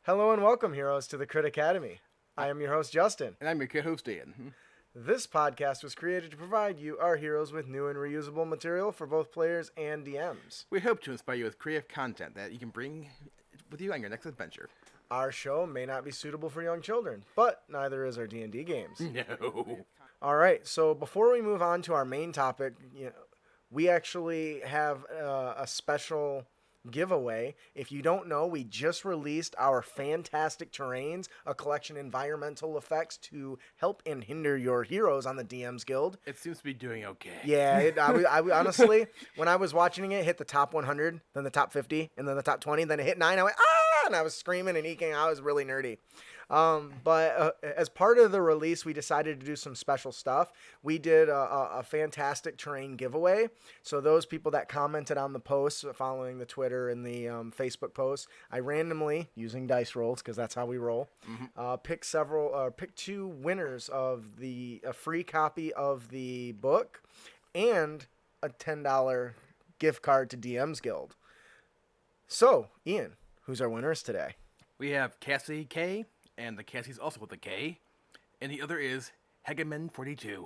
Hello and welcome, heroes, to the Crit Academy. I am your host, Justin. And I'm your co-host, Ian. This podcast was created to provide you, our heroes, with new and reusable material for both players and DMs. We hope to inspire you with creative content that you can bring with you on your next adventure. Our show may not be suitable for young children, but neither is our D&D games. No. All right, so before we move on to our main topic, we actually have a special giveaway. If you don't know, we just released our Fantastic Terrains, a collection of environmental effects to help and hinder your heroes on the DM's Guild. It seems to be doing okay. Yeah, I honestly, when I was watching it hit the top 100, then the top 50, and then the top 20, then it hit 9, I went, ah, and I was screaming and eking. I was really nerdy. But as part of the release, we decided to do some special stuff. We did a Fantastic Terrain giveaway. So those people that commented on the posts following the Twitter and the Facebook posts, I randomly, using dice rolls, because that's how we roll, picked two winners of a free copy of the book and a $10 gift card to DM's Guild. So, Ian, who's our winners today? We have Cassie K, and the Cassie's also with a K, and the other is Hegeman42.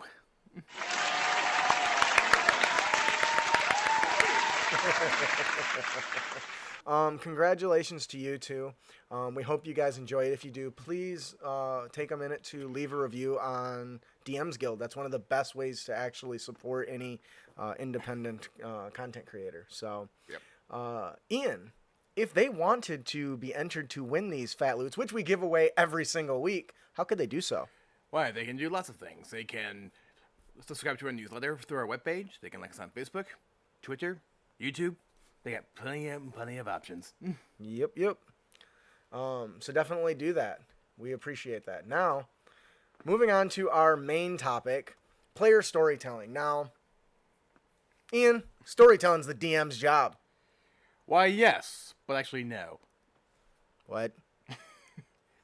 Congratulations to you two. We hope you guys enjoy it. If you do, please take a minute to leave a review on DM's Guild. That's one of the best ways to actually support any independent content creator. So, Ian, if they wanted to be entered to win these Fat Loots, which we give away every single week, how could they do so? Why, they can do lots of things. They can subscribe to our newsletter through our webpage. They can like us on Facebook, Twitter, YouTube. They got plenty of options. Yep. So definitely do that. We appreciate that. Now, moving on to our main topic, player storytelling. Now, Ian, storytelling's the DM's job. Why, yes, but actually no. What?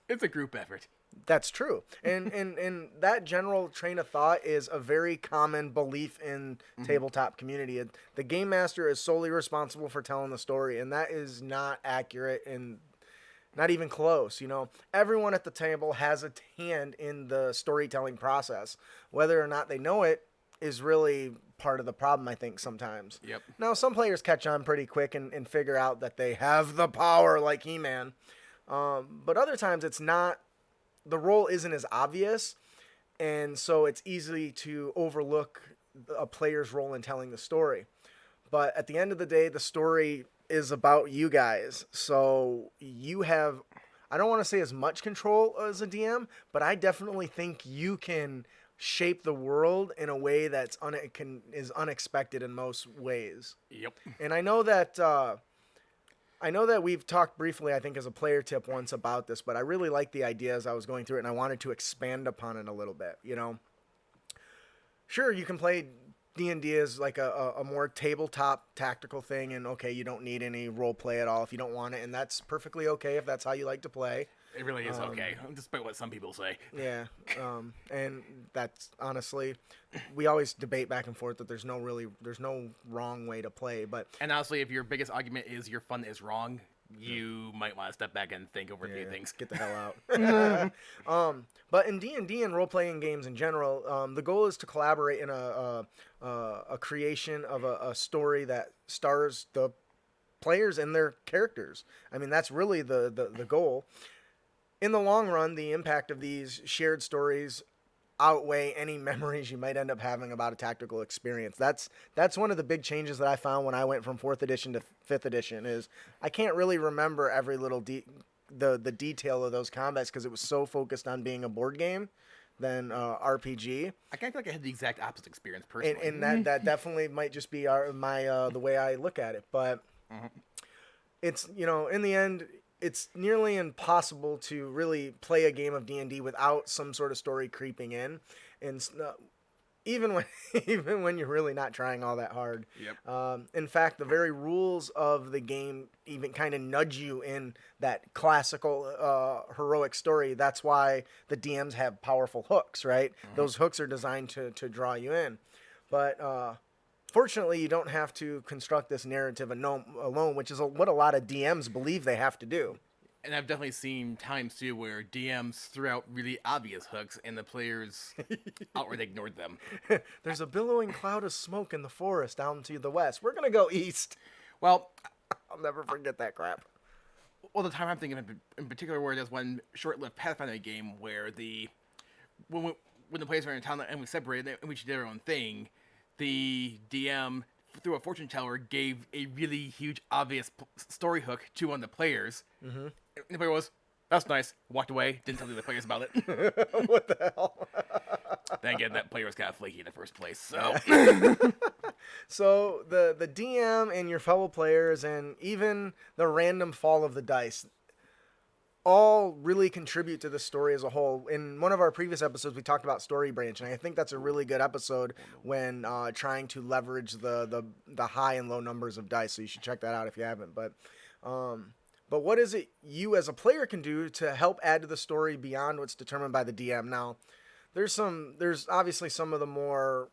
It's a group effort. That's true. And that general train of thought is a very common belief in tabletop community. The game master is solely responsible for telling the story, and that is not accurate and not even close. Everyone at the table has a hand in the storytelling process. Whether or not they know it is really part of the problem, I think, sometimes. Yep. Now, some players catch on pretty quick and figure out that they have the power like He-Man. But other times it's not. The role isn't as obvious, and so it's easy to overlook a player's role in telling the story. But at the end of the day, the story is about you guys. So you have, I don't want to say as much control as a DM, but I definitely think you can shape the world in a way that's is unexpected in most ways. Yep. And I know that we've talked briefly, I think, as a player tip once about this, but I really liked the idea as I was going through it, and I wanted to expand upon it a little bit. Sure, you can play D&D as like a more tabletop tactical thing, and okay, you don't need any role play at all if you don't want it, and that's perfectly okay if that's how you like to play. It really is okay, despite what some people say. Yeah, and that's honestly, we always debate back and forth that there's no wrong way to play. And honestly, if your biggest argument is your fun is wrong, you might want to step back and think over a few things. Get the hell out. But in D&D and role-playing games in general, the goal is to collaborate in a creation of a story that stars the players and their characters. I mean, that's really the goal. In the long run, the impact of these shared stories outweigh any memories you might end up having about a tactical experience. That's one of the big changes that I found when I went from 4th edition to 5th edition is I can't really remember every little the detail of those combats because it was so focused on being a board game than RPG. I kind of feel like I had the exact opposite experience personally. And that definitely might just be the way I look at it. But it's, in the end, it's nearly impossible to really play a game of D&D without some sort of story creeping in, and even when you're really not trying all that hard. Yep. In fact, the very rules of the game even kind of nudge you in that classical heroic story. That's why the DMs have powerful hooks, right? Those hooks are designed to draw you in. But fortunately, you don't have to construct this narrative alone, which is what a lot of DMs believe they have to do. And I've definitely seen times too where DMs threw out really obvious hooks and the players outright ignored them. There's a billowing cloud of smoke in the forest down to the west. We're gonna go east. Well, I'll never forget that crap. the time I'm thinking of in particular where there's one short-lived Pathfinder game where when the players were in town and we separated and we each did our own thing, the DM through a fortune teller gave a really huge obvious story hook to one of the players. Mm-hmm. And the player was, "That's nice." Walked away. Didn't tell the other players about it. What the hell? Then again, that player was kind of flaky in the first place. So, So the DM and your fellow players and even the random fall of the dice all really contribute to the story as a whole. In one of our previous episodes, we talked about story branch, and I think that's a really good episode when trying to leverage the high and low numbers of dice. So you should check that out if you haven't. But what is it you as a player can do to help add to the story beyond what's determined by the DM? Now, there's obviously some of the more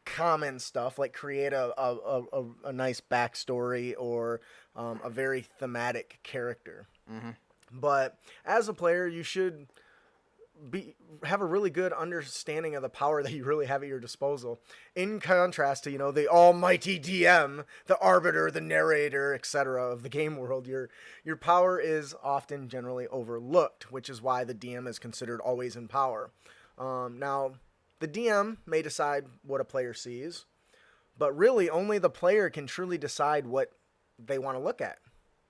common stuff, like create a nice backstory or a very thematic character. Mm-hmm. But as a player, you should have a really good understanding of the power that you really have at your disposal. In contrast to, the almighty DM, the arbiter, the narrator, etc. of the game world, your power is often generally overlooked, which is why the DM is considered always in power. Now, the DM may decide what a player sees, but really only the player can truly decide what they want to look at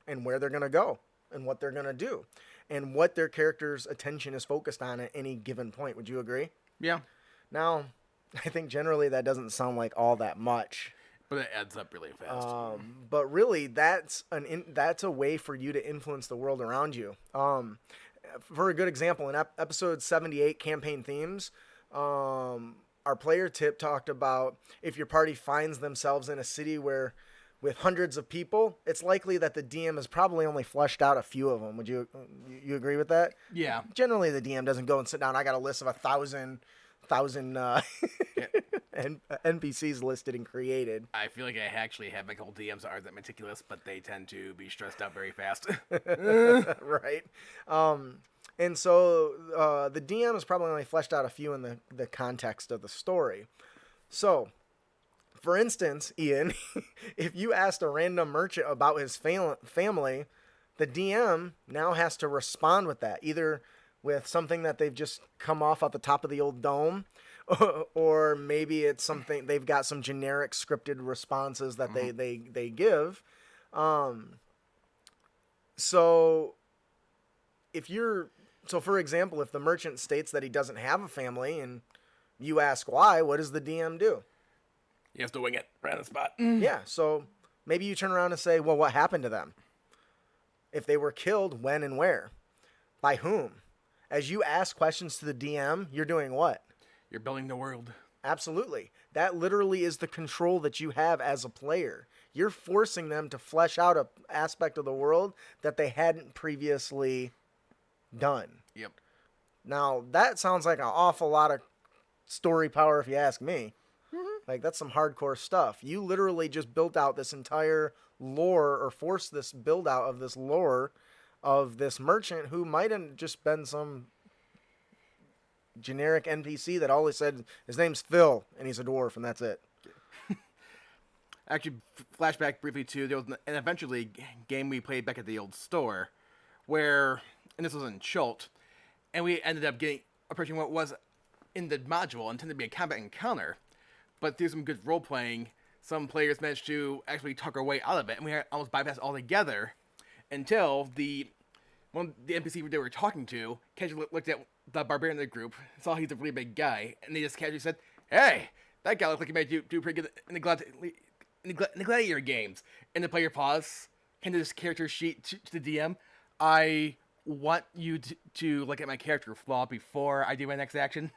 and where they're going to go and what they're going to do and what their character's attention is focused on at any given point. Would you agree? yeah. Now, I think generally that doesn't sound like all that much. But it adds up really fast. But really, that's a way for you to influence the world around you. For a good example, in episode 78, Campaign Themes, our player tip talked about if your party finds themselves in a city with hundreds of people, it's likely that the DM has probably only fleshed out a few of them. Would you agree with that? Yeah. Generally, the DM doesn't go and sit down. I got a list of 1,000 NPCs listed and created. I feel like I actually have my whole DMs that aren't that meticulous, but they tend to be stressed out very fast. Right. And so the DM has probably only fleshed out a few in the context of the story. So, for instance, Ian, if you asked a random merchant about his family, the DM now has to respond with that, either with something that they've just come off at the top of the old dome, or maybe it's something they've got some generic scripted responses that they give. So for example, if the merchant states that he doesn't have a family and you ask why, what does the DM do? You have to wing it right on the spot. Yeah, so maybe you turn around and say, well, what happened to them? If they were killed, when and where? By whom? As you ask questions to the DM, you're doing what? You're building the world. Absolutely. That literally is the control that you have as a player. You're forcing them to flesh out an aspect of the world that they hadn't previously done. Yep. Now, that sounds like an awful lot of story power if you ask me. Like, that's some hardcore stuff. You literally just built out this entire lore, or forced this build out of this lore of this merchant who might have just been some generic NPC that always said his name's Phil and he's a dwarf and that's it. Actually, flashback briefly to there was an eventually game we played back at the old store where, and this was in Schult, and we ended up approaching what was in the module intended to be a combat encounter. But through some good role playing, some players managed to actually talk our way out of it, and we almost bypassed altogether until one of the NPC they were talking to casually looked at the barbarian in the group, saw he's a really big guy, and they just casually said, "Hey, that guy looks like he might do pretty good in the gladiator games." And the player paused, handed his character sheet to the DM. "I want you to look at my character flaw before I do my next action."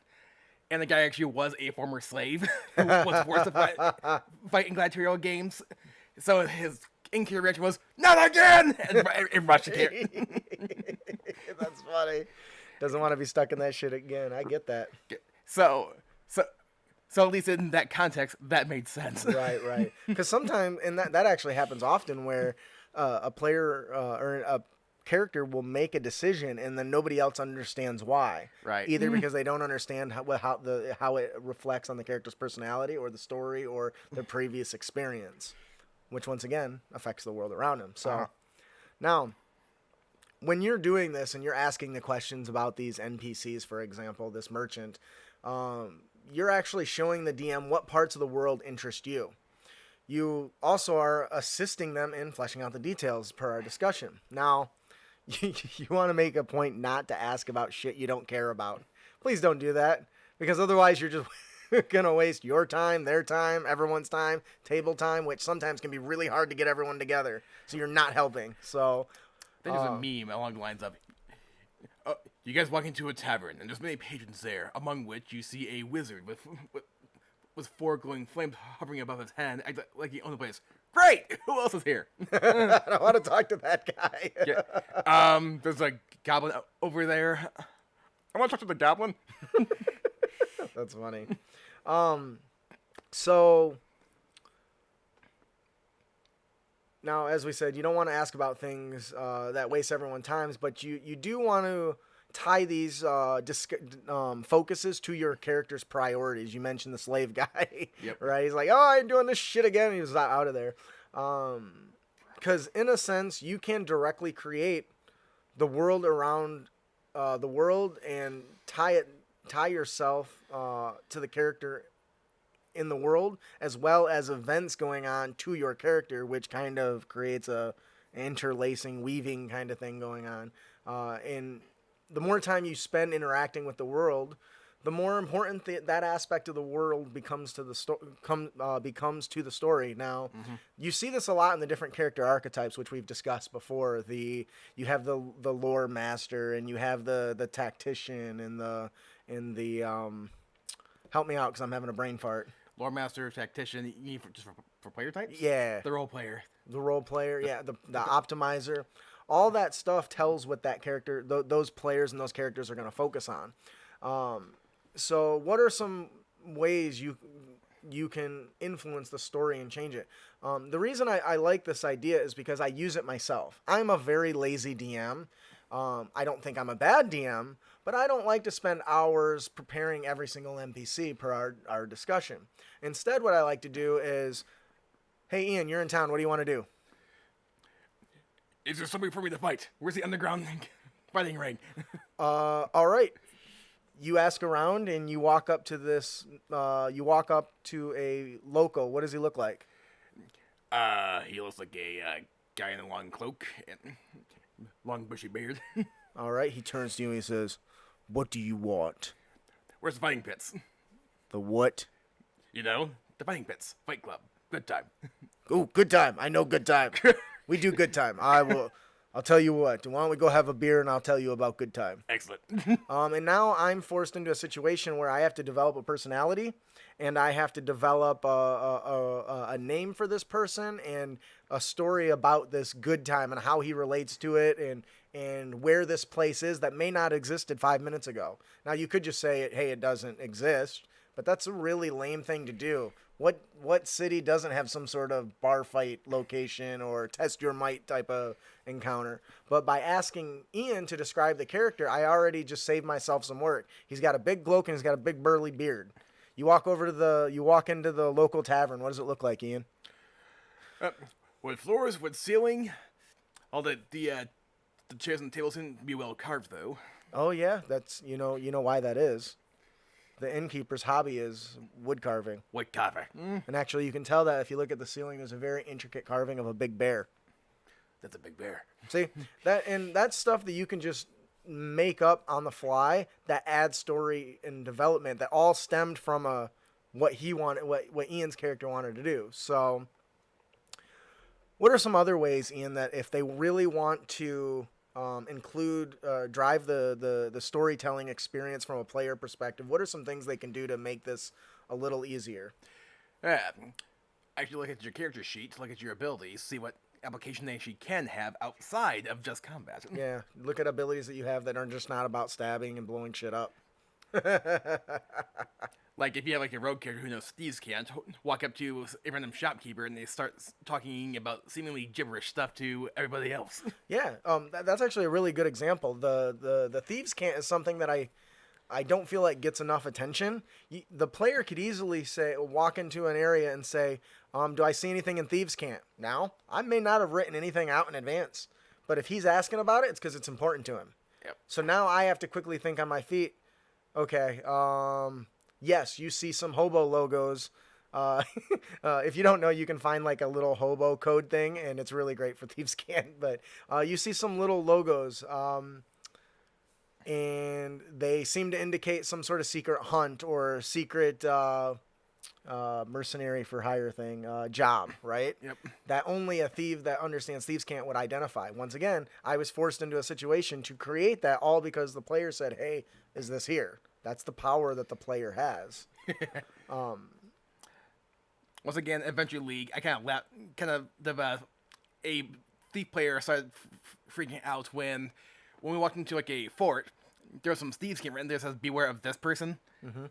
And the guy actually was a former slave who was forced to fight in gladiatorial games. So his in-character reaction was, "Not again!" and rushed here. That's funny. Doesn't want to be stuck in that shit again. I get that. So at least in that context, that made sense. Right. Because sometimes, and that actually happens often, where a player or character will make a decision and then nobody else understands why. Right. Either because they don't understand how it reflects on the character's personality or the story or their previous experience, which once again affects the world around them. So now, when you're doing this and you're asking the questions about these NPCs, for example, this merchant, you're actually showing the DM what parts of the world interest you. You also are assisting them in fleshing out the details per our discussion. Now, you want to make a point not to ask about shit you don't care about. Please don't do that, because otherwise you're just going to waste your time, their time, everyone's time, table time, which sometimes can be really hard to get everyone together. So you're not helping. So There's a meme along the lines of, you guys walk into a tavern, and there's many patrons there, among which you see a wizard with 4 glowing flames hovering above his head, like he owns the place. Great! Who else is here? I don't want to talk to that guy. Yeah. There's a goblin over there. I want to talk to the goblin. That's funny. So now, as we said, you don't want to ask about things that waste everyone's time, but you do want to tie these focuses to your character's priorities. You mentioned the slave guy, right? He's like, oh, I'm doing this shit again. He was out of there. Because in a sense, you can directly create the world around the world and tie yourself to the character in the world, as well as events going on to your character, which kind of creates a interlacing, weaving kind of thing going on. And the more time you spend interacting with the world, the more important that aspect of the world becomes to the story. Now, you see this a lot in the different character archetypes, which we've discussed before. You have the lore master, and you have the tactician, and the help me out because I'm having a brain fart. Lore master, tactician, you need just for player types? Yeah. The role player. The role player, yeah. The optimizer. All that stuff tells what that character, those players and those characters are going to focus on. So what are some ways you can influence the story and change it? The reason I like this idea is because I use it myself. I'm a very lazy DM. I don't think I'm a bad DM, but I don't like to spend hours preparing every single NPC per our discussion. Instead, what I like to do is, hey, Ian, you're in town. What do you want to do? Is there somebody for me to fight? Where's the underground fighting ring? All right. You ask around and you walk up to this. You walk up to a local. What does he look like? He looks like a guy in a long cloak and long bushy beard. All right. He turns to you and he says, "What do you want?" Where's the fighting pits? The what? You know, the fighting pits. Fight club. Good time. Oh, good time. I know good time. We do good time. I'll tell you what. Why don't we go have a beer and I'll tell you about good time. Excellent. And now I'm forced into a situation where I have to develop a personality, and I have to develop a name for this person and a story about this good time and how he relates to it and where this place is that may not existed 5 minutes ago. Now you could just say, hey, it doesn't exist, but that's a really lame thing to do. What city doesn't have some sort of bar fight location or test your might type of encounter? But by asking Ian to describe the character, I already just saved myself some work. He's got a big cloak and he's got a big burly beard. You walk into the local tavern. What does it look like, Ian? Wood floors, wood ceiling. All the chairs and tables seem to be well carved, though. Oh yeah, that's you know why that is. The innkeeper's hobby is wood carving. Wood carver. And actually, you can tell that if you look at the ceiling, there's a very intricate carving of a big bear. That's a big bear. See, that's stuff that you can just make up on the fly that adds story and development that all stemmed from what Ian's character wanted to do. So, what are some other ways, Ian, that if they really want to drive the storytelling experience from a player perspective, what are some things they can do to make this a little easier? Actually look at your character sheet, look at your abilities, see what application they actually can have outside of just combat. Yeah, look at abilities that you have that are just not about stabbing and blowing shit up. Like, if you have, like, a rogue character who knows thieves can't, walk up to a random shopkeeper and they start talking about seemingly gibberish stuff to everybody else. Yeah, that's actually a really good example. The thieves' cant is something that I don't feel like gets enough attention. The player could easily walk into an area and say, do I see anything in thieves' cant? Now, I may not have written anything out in advance, but if he's asking about it, it's because it's important to him. Yep. So now I have to quickly think on my feet. Okay, yes, you see some hobo logos. If you don't know, you can find like a little hobo code thing, and it's really great for thieves' cant. But you see some little logos, and they seem to indicate some sort of secret hunt or secret mercenary for hire thing job, right? Yep. That only a thief that understands thieves' cant would identify. Once again, I was forced into a situation to create that all because the player said, "Hey, is this here?" That's the power that the player has. Once again, Adventure League, I kind of a thief player started freaking out when we walked into like a fort. There was some thieves came in there that says beware of this person,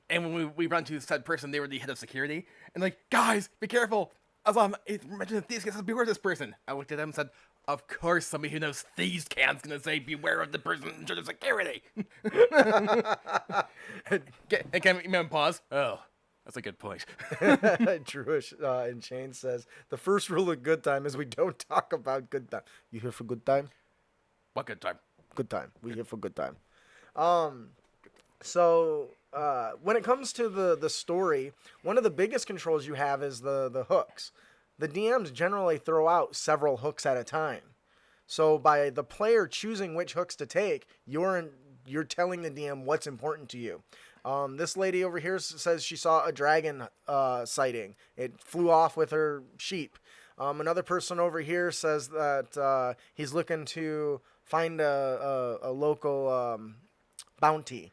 and when we run to said person, they were the head of security, and like, guys, be careful. As I'm mentioning thieves can says beware of this person. I looked at them and said, of course, somebody who knows thieves can's gonna say beware of the person in charge of security. Can you pause? Oh. That's a good point. Druish in Chain says, the first rule of good time is we don't talk about good time. You here for good time? What good time? Good time. We here for good time. So when it comes to the story, one of the biggest controls you have is the hooks. The DMs generally throw out several hooks at a time. So by the player choosing which hooks to take, you're telling the DM what's important to you. This lady over here says she saw a dragon sighting. It flew off with her sheep. Another person over here says that he's looking to find a local bounty.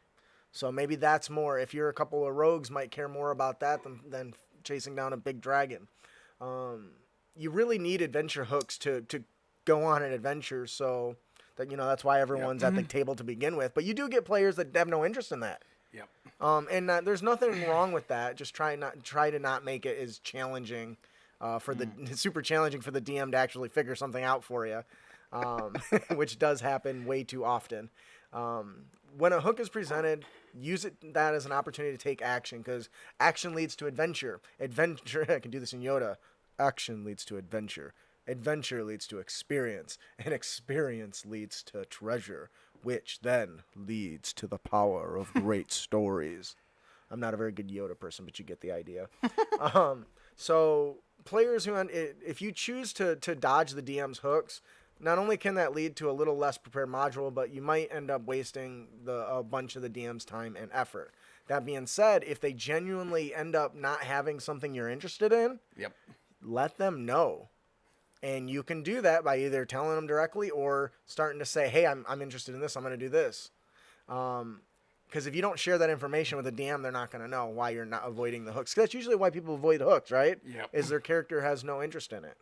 So maybe that's more. If you're a couple of rogues, might care more about that than chasing down a big dragon. You really need adventure hooks to go on an adventure. So that's why everyone's at the table to begin with. But you do get players that have no interest in that. Yep. And there's nothing wrong with that. Just try to not make it as challenging super challenging for the DM to actually figure something out for you, which does happen way too often. When a hook is presented, use that as an opportunity to take action, because action leads to adventure. Adventure, I can do this in Yoda. Action leads to adventure. Adventure leads to experience, and experience leads to treasure, which then leads to the power of great stories. I'm not a very good Yoda person, but you get the idea. So players if you choose to dodge the DM's hooks, not only can that lead to a little less prepared module, but you might end up wasting a bunch of the DM's time and effort. That being said, if they genuinely end up not having something you're interested in, Yep. let them know. And you can do that by either telling them directly or starting to say, hey, I'm interested in this. I'm going to do this. Because if you don't share that information with a DM, they're not going to know why you're not avoiding the hooks. 'Cause that's usually why people avoid hooks, right? Yep. Is their character has no interest in it.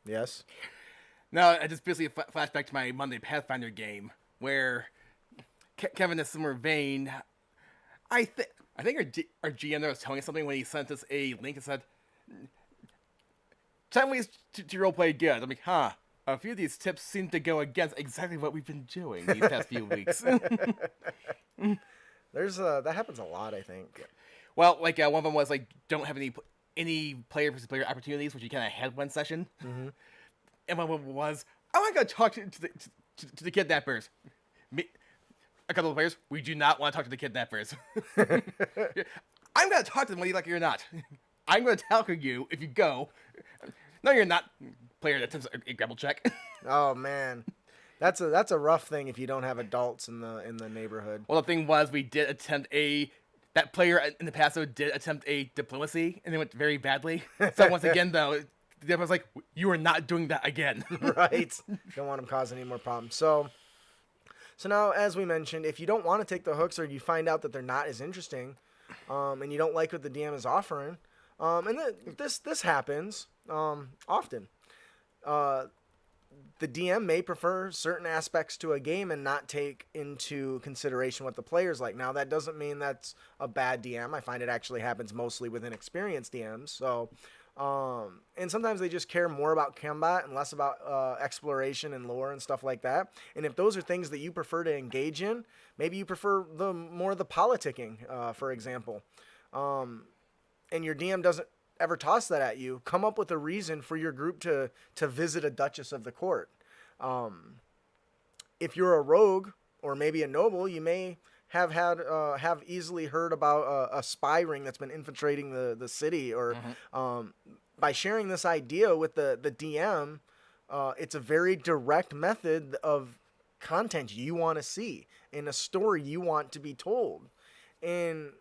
Yes? Now, I just basically flash back to my Monday Pathfinder game, where Kevin, in a similar vein, I think our GM there was telling us something when he sent us a link and said, 10 ways to roleplay good. I'm like, a few of these tips seem to go against exactly what we've been doing these past few weeks. That happens a lot, I think. Well, like one of them was like, don't have any player versus player opportunities, which you kind of had one session. Mm-hmm. And one of them was, I want to go talk to the kidnappers. A couple of players, we do not want to talk to the kidnappers. I'm going to talk to them whether you like it or not. I'm going to tackle you if you go. No, you're not. Player that attempts a grapple check. Oh man, that's a rough thing if you don't have adults in the neighborhood. Well, the thing was, we did attempt that player in the past did attempt a diplomacy, and it went very badly. So once again, though, the was like, you are not doing that again. Right. Don't want them causing any more problems. So now, as we mentioned, if you don't want to take the hooks or you find out that they're not as interesting, and you don't like what the DM is offering, and this happens often. the DM may prefer certain aspects to a game and not take into consideration what the player's like. Now, that doesn't mean that's a bad DM. I find it actually happens mostly with inexperienced DMs. So, and sometimes they just care more about combat and less about exploration and lore and stuff like that. And if those are things that you prefer to engage in, maybe you prefer the politicking, for example. And your DM doesn't ever toss that at you, come up with a reason for your group to visit a Duchess of the Court. If you're a rogue or maybe a noble, you may have easily heard about a spy ring that's been infiltrating the city, or by sharing this idea with the DM, it's a very direct method of content you want to see in a story you want to be told. And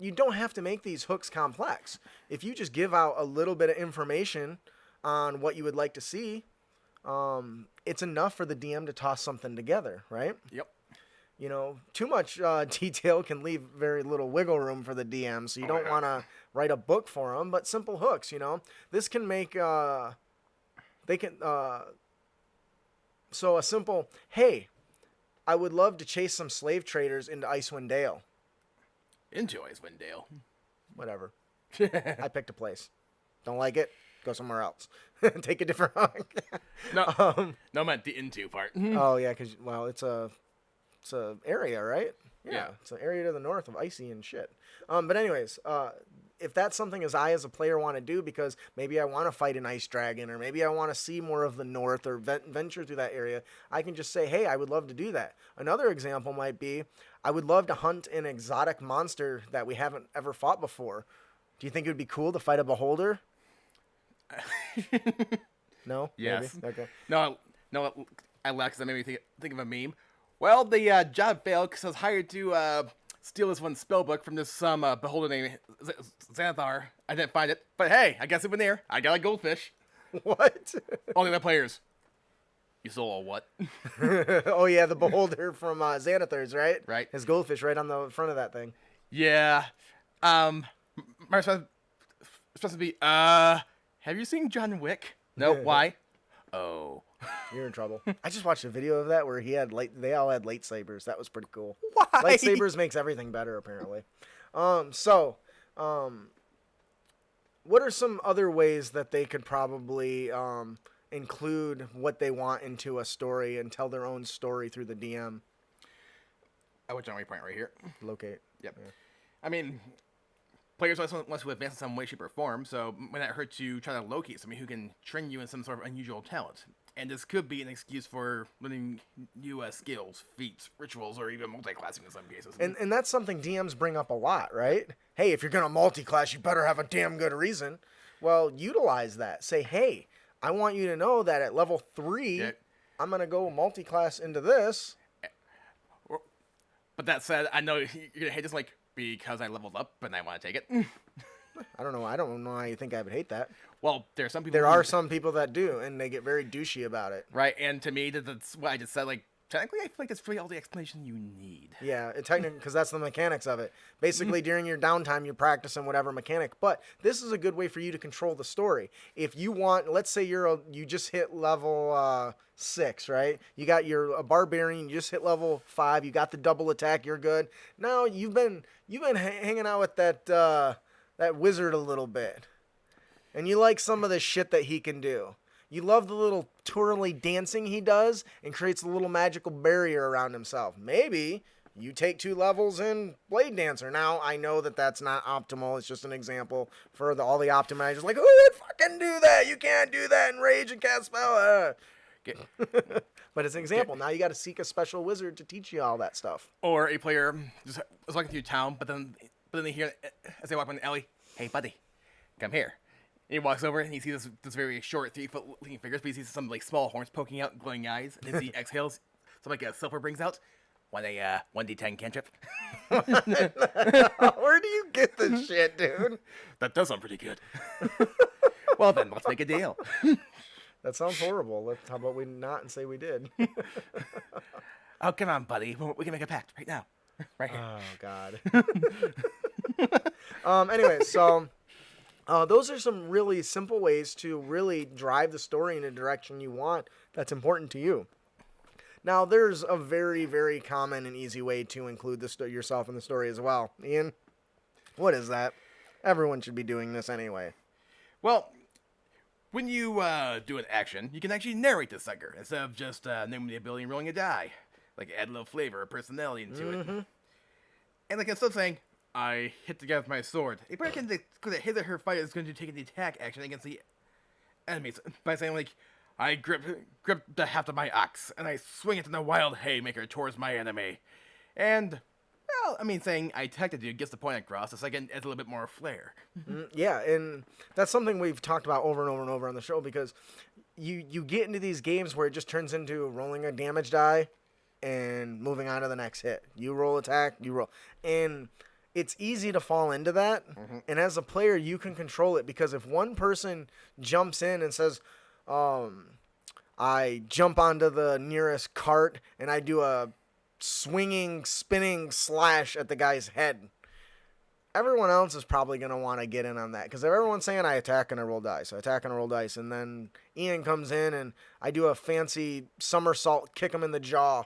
you don't have to make these hooks complex. If you just give out a little bit of information on what you would like to see, it's enough for the DM to toss something together, right? Yep. You know, too much detail can leave very little wiggle room for the DM, so you don't want to write a book for them, but simple hooks, you know. This can make, so a simple, hey, I would love to chase some slave traders into Icewind Dale. Into Icewind Dale. Whatever. I picked a place. Don't like it? Go somewhere else. Take a different hook. No, I meant the into part. Oh yeah, because it's a area, right? Yeah. It's an area to the north of icy and shit. But anyways, if that's something as a player want to do, because maybe I want to fight an ice dragon, or maybe I want to see more of the north, or venture through that area, I can just say, hey, I would love to do that. Another example might be, I would love to hunt an exotic monster that we haven't ever fought before. Do you think it would be cool to fight a beholder? No? Yes. Maybe? Okay. No, I laughed because that made me think of a meme. Well, the job failed because I was hired to steal this one spell book from this beholder named Xanathar. I didn't find it, but hey, I guess it went there. I got a goldfish. What? Only the players. You stole a what? Oh yeah, the beholder from Xanathar's, right? Right. His goldfish right on the front of that thing. Yeah. My response supposed to be, have you seen John Wick? No, why? Oh. You're in trouble. I just watched a video of that where they all had lightsabers. That was pretty cool. Why? Lightsabers makes everything better, apparently. What are some other ways that they could probably include what they want into a story and tell their own story through the DM? I would generally point right here. Locate. Yep. Yeah. I mean, players want to advance in some way, shape, or form, so when that hurts you try to locate somebody who can train you in some sort of unusual talent. And this could be an excuse for learning new skills, feats, rituals, or even multi-classing in some cases. And that's something DMs bring up a lot, right? Hey, if you're going to multi-class, you better have a damn good reason. Well, utilize that. Say, hey, I want you to know that at level 3, I'm going to go multi-class into this. But that said, I know you're going to hate this, because I leveled up and I want to take it. I don't know. I don't know how you think I would hate that. Well, there are some people. There are some people that do, and they get very douchey about it. Right, and to me, that's what I just said. Technically, I feel like that's really all the explanation you need. Yeah, technically, because that's the mechanics of it. Basically, during your downtime, you're practicing whatever mechanic. But this is a good way for you to control the story. If you want, let's say you just hit level 6, right? You got a barbarian. You just hit level 5. You got the double attack. You're good. Now you've been hanging out with that wizard a little bit, and you like some of the shit that he can do. You love the little twirly dancing he does and creates a little magical barrier around himself. Maybe you take 2 levels in Blade Dancer. Now, I know that that's not optimal. It's just an example for all the optimizers. Like, who would fucking do that? You can't do that in Rage and cast spell. But it's an example. Now you got to seek a special wizard to teach you all that stuff. Or a player just was walking through town, but then they hear, as they walk down the alley, hey, buddy, come here. And he walks over and he sees this very short 3-foot looking figure, but he sees some small horns poking out, glowing eyes, and as he exhales, something like a silver brings out. 1d10 cantrip. Where do you get this shit, dude? That does sound pretty good. Well then, let's make a deal. That sounds horrible. How about we not and say we did? Oh, come on, buddy. We can make a pact right now. Right here. Oh, God. Anyway, so Those are some really simple ways to really drive the story in a direction you want that's important to you. Now, there's a very, very common and easy way to include yourself in the story as well. Ian, what is that? Everyone should be doing this anyway. Well, when you do an action, you can actually narrate the sucker instead of just naming the ability and rolling a die. Like add a little flavor or personality into it. And like instead of saying, I hit the guy with my sword, a player can hit or her fighter is going to take an attack action against the enemies by saying like, I grip the haft of my axe and I swing it in a wild haymaker towards my enemy. And well, I mean, saying I attacked the dude gets the point across. The second adds a little bit more flair. Yeah, and that's something we've talked about over and over and over on the show because you get into these games where it just turns into rolling a damage die and moving on to the next hit. You roll attack, you roll. And it's easy to fall into that. And as a player, you can control it because if one person jumps in and says, I jump onto the nearest cart and I do a swinging, spinning slash at the guy's head, everyone else is probably going to want to get in on that. Because if everyone's saying I attack and I roll dice, I attack and I roll dice, and then Ian comes in and I do a fancy somersault, kick him in the jaw.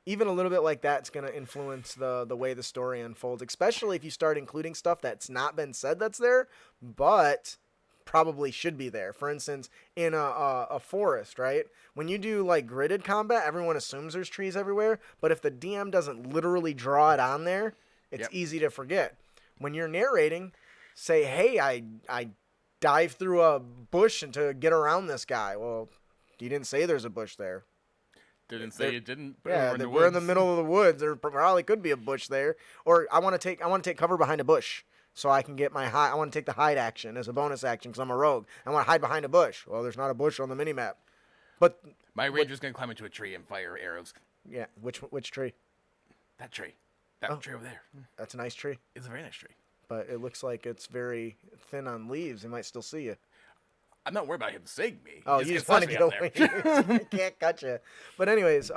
Even a little bit like that's going to influence the way the story unfolds, especially if you start including stuff that's not been said that's there, but probably should be there. For instance, in a forest, right? When you do like gridded combat, everyone assumes there's trees everywhere, but if the DM doesn't literally draw it on there, it's easy to forget. When you're narrating, say, hey, I dive through a bush to get around this guy. Well, you didn't say there's a bush there. Didn't say you didn't. Yeah, we're in the middle of the woods. There probably could be a bush there. Or I want to take cover behind a bush so I can get my hide. I want to take the hide action as a bonus action because I'm a rogue. I want to hide behind a bush. Well, there's not a bush on the minimap. But my ranger's gonna climb into a tree and fire arrows. Yeah, which tree? That tree. That tree over there. That's a nice tree. It's a very nice tree. But it looks like it's very thin on leaves. They might still see you. I'm not worried about him seeing me. Oh, you just want to get away. I can't cut you. But anyways,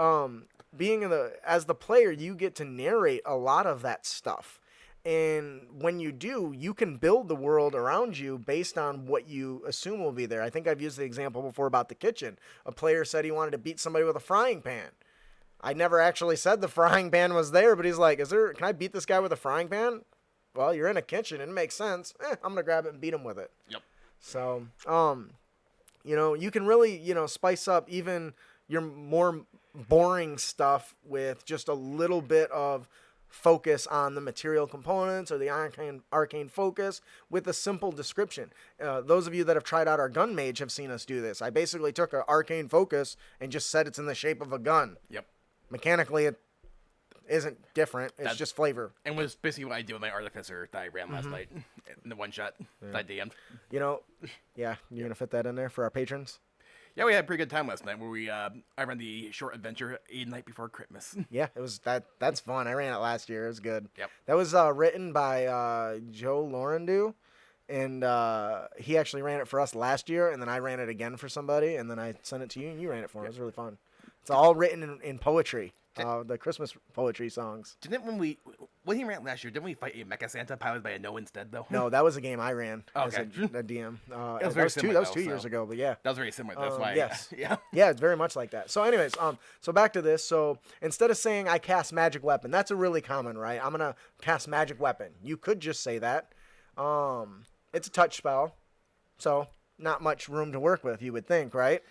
being as the player, you get to narrate a lot of that stuff. And when you do, you can build the world around you based on what you assume will be there. I think I've used the example before about the kitchen. A player said he wanted to beat somebody with a frying pan. I never actually said the frying pan was there, but he's like, can I beat this guy with a frying pan? Well, you're in a kitchen. It makes sense. I'm going to grab it and beat him with it. Yep. So, you can really, spice up even your more boring stuff with just a little bit of focus on the material components or the arcane focus with a simple description. Those of you that have tried out our gun mage have seen us do this. I basically took an arcane focus and just said it's in the shape of a gun. Yep. Mechanically, it isn't different. It's just flavor. And was basically what I did with my artificer that I ran last night in the one shot that I DM'd. You're gonna fit that in there for our patrons. Yeah, we had a pretty good time last night where I ran the short adventure a night before Christmas. Yeah, it was that's fun. I ran it last year. It was good. Yep. That was written by Joe Laurendeau, and he actually ran it for us last year, and then I ran it again for somebody, and then I sent it to you, and you ran it for me. It was really fun. It's all written in poetry. The Christmas poetry songs. When he ran last year, didn't we fight a Mecha Santa piloted by a no instead though? No, that was a game I ran as okay. a DM. That was two years ago, but yeah. That was very similar. That's why. Yes. Yeah. Yeah, it's very much like that. So anyways, so back to this. So instead of saying I cast magic weapon, that's a really common, right? I'm gonna cast magic weapon. You could just say that. It's a touch spell, so not much room to work with, you would think, right?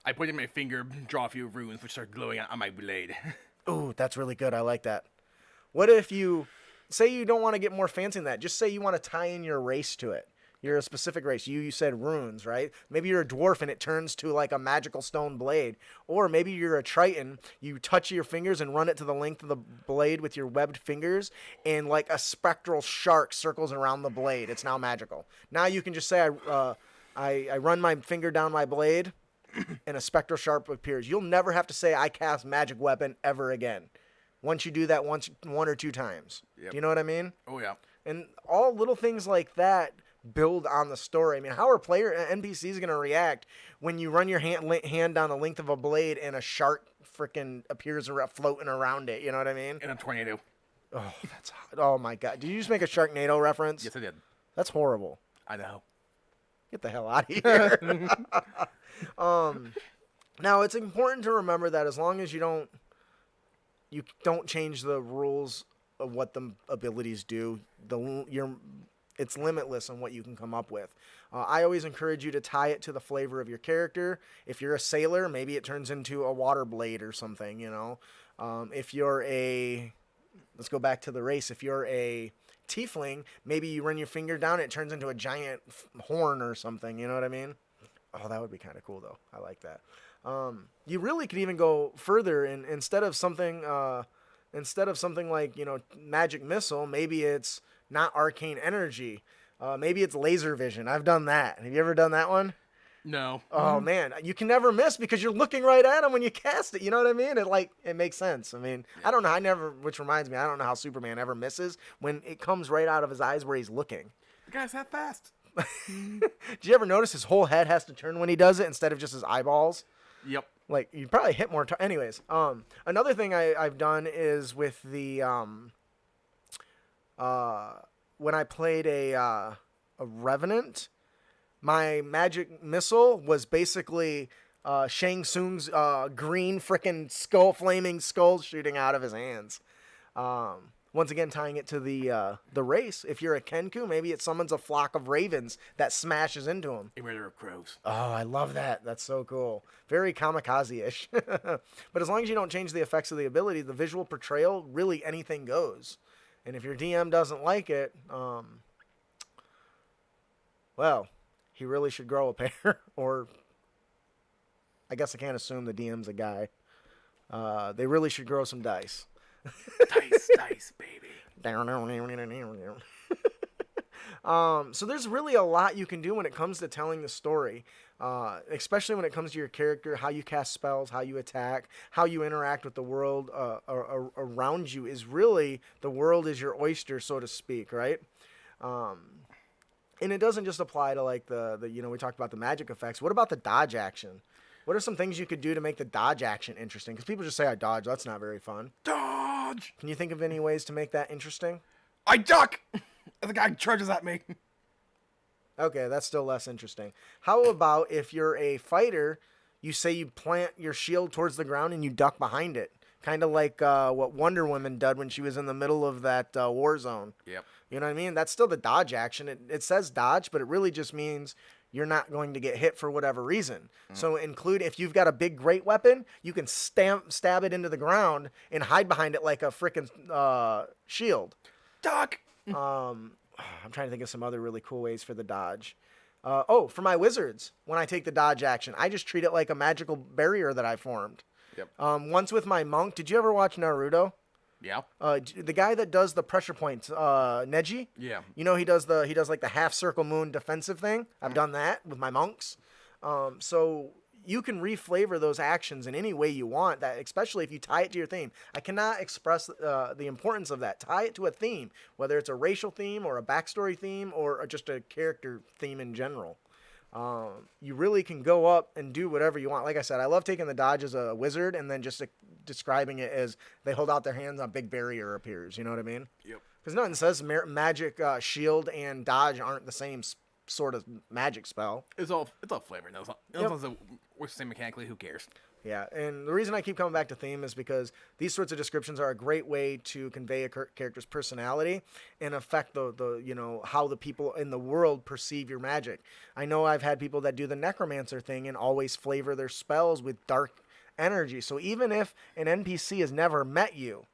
I put in my finger, draw a few runes, which start glowing on my blade. Ooh, that's really good. I like that. What if you say you don't want to get more fancy than that? Just say you want to tie in your race to it. You're a specific race. You said runes, right? Maybe you're a dwarf and it turns to like a magical stone blade. Or maybe you're a triton. You touch your fingers and run it to the length of the blade with your webbed fingers, and like a spectral shark circles around the blade. It's now magical. Now you can just say I run my finger down my blade, and a spectral sharp appears. You'll never have to say I cast magic weapon ever again. Once you do that one or two times. Yep. Do you know what I mean? Oh yeah. And all little things like that build on the story. I mean, how are NPCs going to react when you run your hand down the length of a blade and a shark freaking appears floating around it? You know what I mean? In a tornado. Oh, that's hot. Oh my god! Did you just make a Sharknado reference? Yes, I did. That's horrible. I know. Get the hell out of here. Now it's important to remember that as long as you don't change the rules of what the abilities do, it's limitless on what you can come up with. I always encourage you to tie it to the flavor of your character. If you're a sailor, maybe it turns into a water blade or something, you know. If you're let's go back to the race. If you're a tiefling, maybe you run your finger down, it turns into a giant horn or something, you know what I mean? Oh, that would be kind of cool, though. I like that. You really could even go further, and instead of something like, you know, magic missile, maybe it's not arcane energy. Maybe it's laser vision. I've done that. Have you ever done that one? No. Oh man, you can never miss because you're looking right at him when you cast it. You know what I mean? It makes sense. I mean, I don't know. Which reminds me, I don't know how Superman ever misses when it comes right out of his eyes where he's looking. The guy's that fast. Did you ever notice his whole head has to turn when he does it instead of just his eyeballs? Yep. Like, you probably hit more. Anyways, another thing I've done is with the when I played a Revenant, my magic missile was basically Shang Tsung's green frickin' flaming skull shooting out of his hands. Once again, tying it to the race. If you're a Kenku, maybe it summons a flock of ravens that smashes into him. A murder of crows. Oh, I love that. That's so cool. Very kamikaze-ish. But as long as you don't change the effects of the ability, the visual portrayal, really anything goes. And if your DM doesn't like it, well, he really should grow a pair. Or I guess I can't assume the DM's a guy. They really should grow some dice. Dice, baby. So there's really a lot you can do when it comes to telling the story, especially when it comes to your character, how you cast spells, how you attack, how you interact with the world around you. The world is your oyster, so to speak, right? And it doesn't just apply to like we talked about the magic effects. What about the dodge action? What are some things you could do to make the dodge action interesting? Because people just say, I dodge. That's not very fun. Dodge! Can you think of any ways to make that interesting? I duck! And the guy charges at me. Okay, that's still less interesting. How about if you're a fighter, you say you plant your shield towards the ground and you duck behind it? Kind of like what Wonder Woman did when she was in the middle of that war zone. Yep. You know what I mean? That's still the dodge action. It says dodge, but it really just means you're not going to get hit for whatever reason. So if you've got a big great weapon, you can stab it into the ground and hide behind it like a freaking shield. Duck! I'm trying to think of some other really cool ways for the dodge. For my wizards, when I take the dodge action, I just treat it like a magical barrier that I formed. Yep. Once with my monk, did you ever watch Naruto? Yeah. The guy that does the pressure points, Neji. Yeah. You know he does like the half circle moon defensive thing. I've done that with my monks. So you can reflavor those actions in any way you want. That especially if you tie it to your theme. I cannot express the importance of that. Tie it to a theme, whether it's a racial theme or a backstory theme or just a character theme in general. You really can go up and do whatever you want. Like I said, I love taking the dodge as a wizard and then just describing it as they hold out their hands, a big barrier appears. You know what I mean? Yep. Because nothing says magic shield and dodge aren't the same sort of magic spell. It's all flavor. No, it's not we're the same mechanically. Who cares? Yeah, and the reason I keep coming back to theme is because these sorts of descriptions are a great way to convey a character's personality and affect the how the people in the world perceive your magic. I know I've had people that do the necromancer thing and always flavor their spells with dark energy. So even if an NPC has never met you,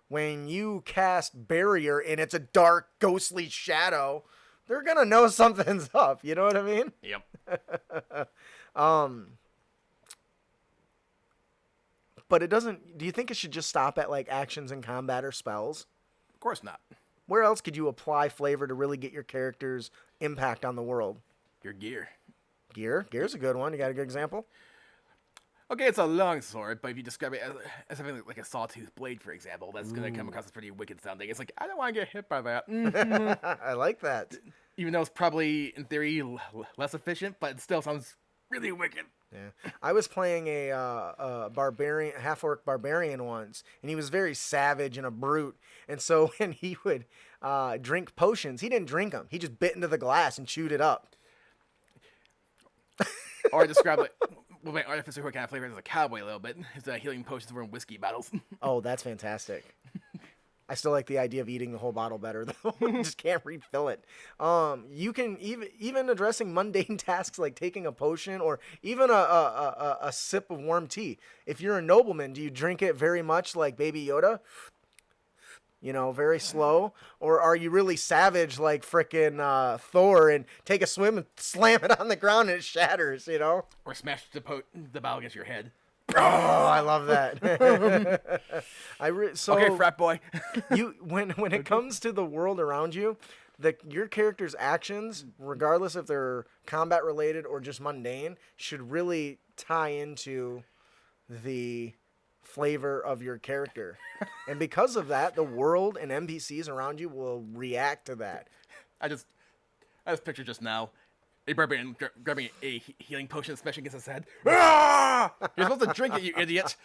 when you cast barrier and it's a dark, ghostly shadow, they're gonna know something's up. You know what I mean? Yep. But it doesn't. Do you think it should just stop at like actions in combat or spells? Of course not. Where else could you apply flavor to really get your character's impact on the world? Your gear. Gear's a good one. You got a good example? Okay, it's a long sword, but if you describe it as something like a sawtooth blade, for example, that's going to come across as pretty wicked sounding. It's like, I don't want to get hit by that. I like that. Even though it's probably, in theory, less efficient, but it still sounds really wicked. Yeah, I was playing a barbarian, half orc barbarian once, and he was very savage and a brute. And so when he would drink potions, he didn't drink them. He just bit into the glass and chewed it up. Or I describe like well, my artificer who kind of flavor as a cowboy a little bit. His healing potions were in whiskey bottles. Oh, that's fantastic. I still like the idea of eating the whole bottle better, though. Just can't refill it. You can even addressing mundane tasks like taking a potion or even a sip of warm tea. If you're a nobleman, do you drink it very much like Baby Yoda? You know, very slow, or are you really savage like frickin' Thor and take a swim and slam it on the ground and it shatters? You know? Or smash the bottle against your head. Oh, I love that. Okay, frat boy. when it comes to the world around you, your character's actions, regardless if they're combat related or just mundane, should really tie into the flavor of your character. And because of that, the world and NPCs around you will react to that. I just picture just now a barbarian grabbing a healing potion, smashing against his head. Ah! You're supposed to drink it, you idiot!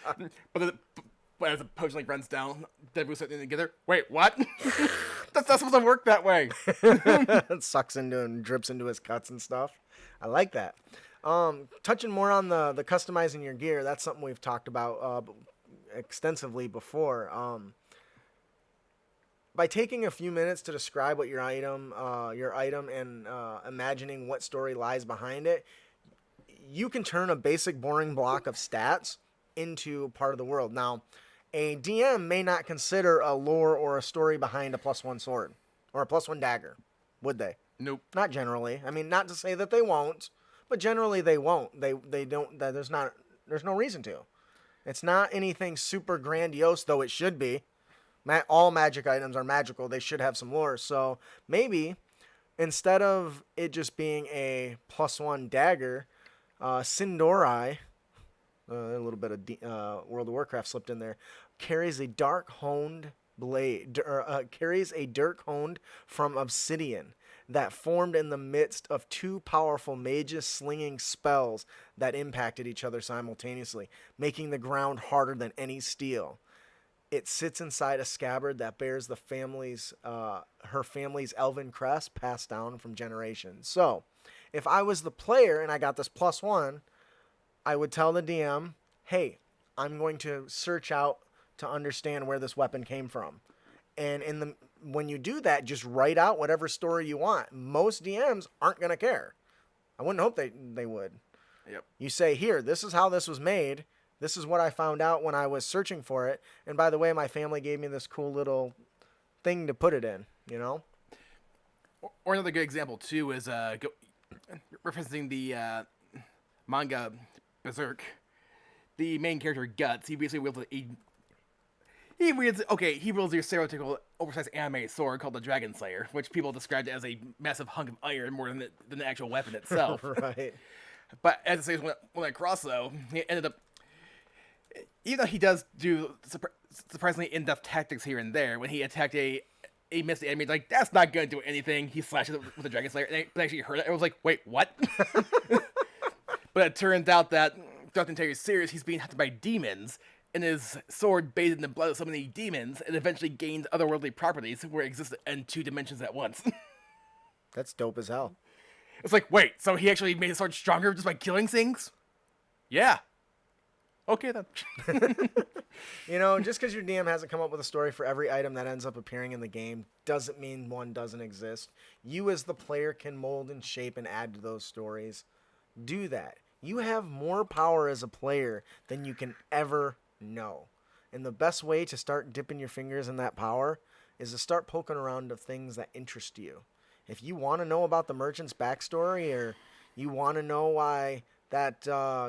But as the potion like runs down, dead moves something together. Wait, what? That's not supposed to work that way. It sucks into and drips into his cuts and stuff. I like that. Touching more on the customizing your gear, that's something we've talked about extensively before. By taking a few minutes to describe what your item and imagining what story lies behind it, you can turn a basic boring block of stats into part of the world. Now, a DM may not consider a lore or a story behind a +1 sword or a +1 dagger, would they? Nope. Not generally. I mean, not to say that they won't, but generally they won't. They don't. There's no reason to. It's not anything super grandiose, though it should be. All magic items are magical. They should have some lore. So maybe instead of it just being a +1 dagger, Sindori, a little bit of World of Warcraft slipped in there, carries a dark honed blade, carries a dirk honed from obsidian that formed in the midst of two powerful mages slinging spells that impacted each other simultaneously, making the ground harder than any steel. It sits inside a scabbard that bears her family's elven crest passed down from generations. So, if I was the player and I got this +1, I would tell the DM, hey, I'm going to search out to understand where this weapon came from. And when you do that, just write out whatever story you want. Most DMs aren't going to care. I wouldn't hope they would. Yep. You say, here, this is how this was made. This is what I found out when I was searching for it. And by the way, my family gave me this cool little thing to put it in, you know? Or another good example, too, is referencing the manga Berserk. The main character, Guts, he basically wields he wields your stereotypical oversized anime sword called the Dragon Slayer, which people described as a massive hunk of iron more than the actual weapon itself. Right. But as it says, when across, though, he ended up... Even though he does do surprisingly in-depth tactics here and there, when he attacked a missed enemy, like, that's not going to do anything. He slashes it with the Dragon Slayer, and I actually heard it. I was like, wait, what? But it turns out that throughout the entire series, he's being hunted by demons, and his sword bathed in the blood of so many demons, and eventually gained otherworldly properties where it exists in 2 dimensions at once. That's dope as hell. It's like, wait, so he actually made his sword stronger just by killing things? Yeah. Okay, then. You know, just because your DM hasn't come up with a story for every item that ends up appearing in the game doesn't mean one doesn't exist. You as the player can mold and shape and add to those stories. Do that. You have more power as a player than you can ever know. And the best way to start dipping your fingers in that power is to start poking around to things that interest you. If you want to know about the merchant's backstory, or you want to know why that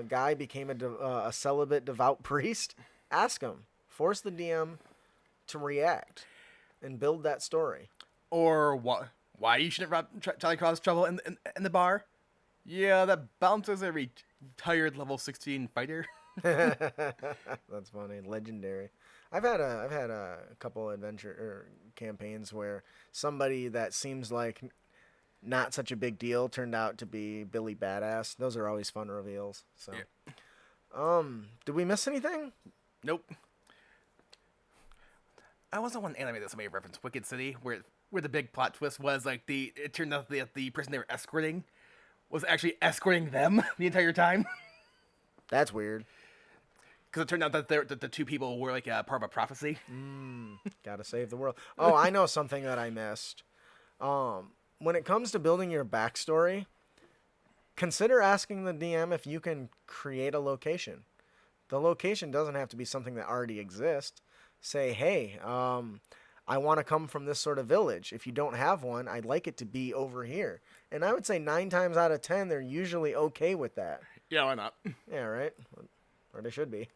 guy became a celibate devout priest, ask him. Force the DM to react and build that story. Or why you shouldn't try to cause trouble in the bar? Yeah, that bouncer's a retired level 16 fighter. That's funny. Legendary. I've had a couple adventure campaigns where somebody that seems like not such a big deal turned out to be Billy Badass. Those are always fun reveals. So, did we miss anything? Nope. I was the one anime that somebody referenced Wicked City, where the big plot twist was like it turned out that the person they were escorting was actually escorting them the entire time. That's weird. Because it turned out that the two people were like part of a prophecy. Gotta save the world. Oh, I know something that I missed. When it comes to building your backstory, consider asking the DM if you can create a location. The location doesn't have to be something that already exists. Say, hey, I want to come from this sort of village. If you don't have one, I'd like it to be over here. And I would say 9 times out of 10, they're usually okay with that. Yeah, why not? Yeah, right? Or they should be.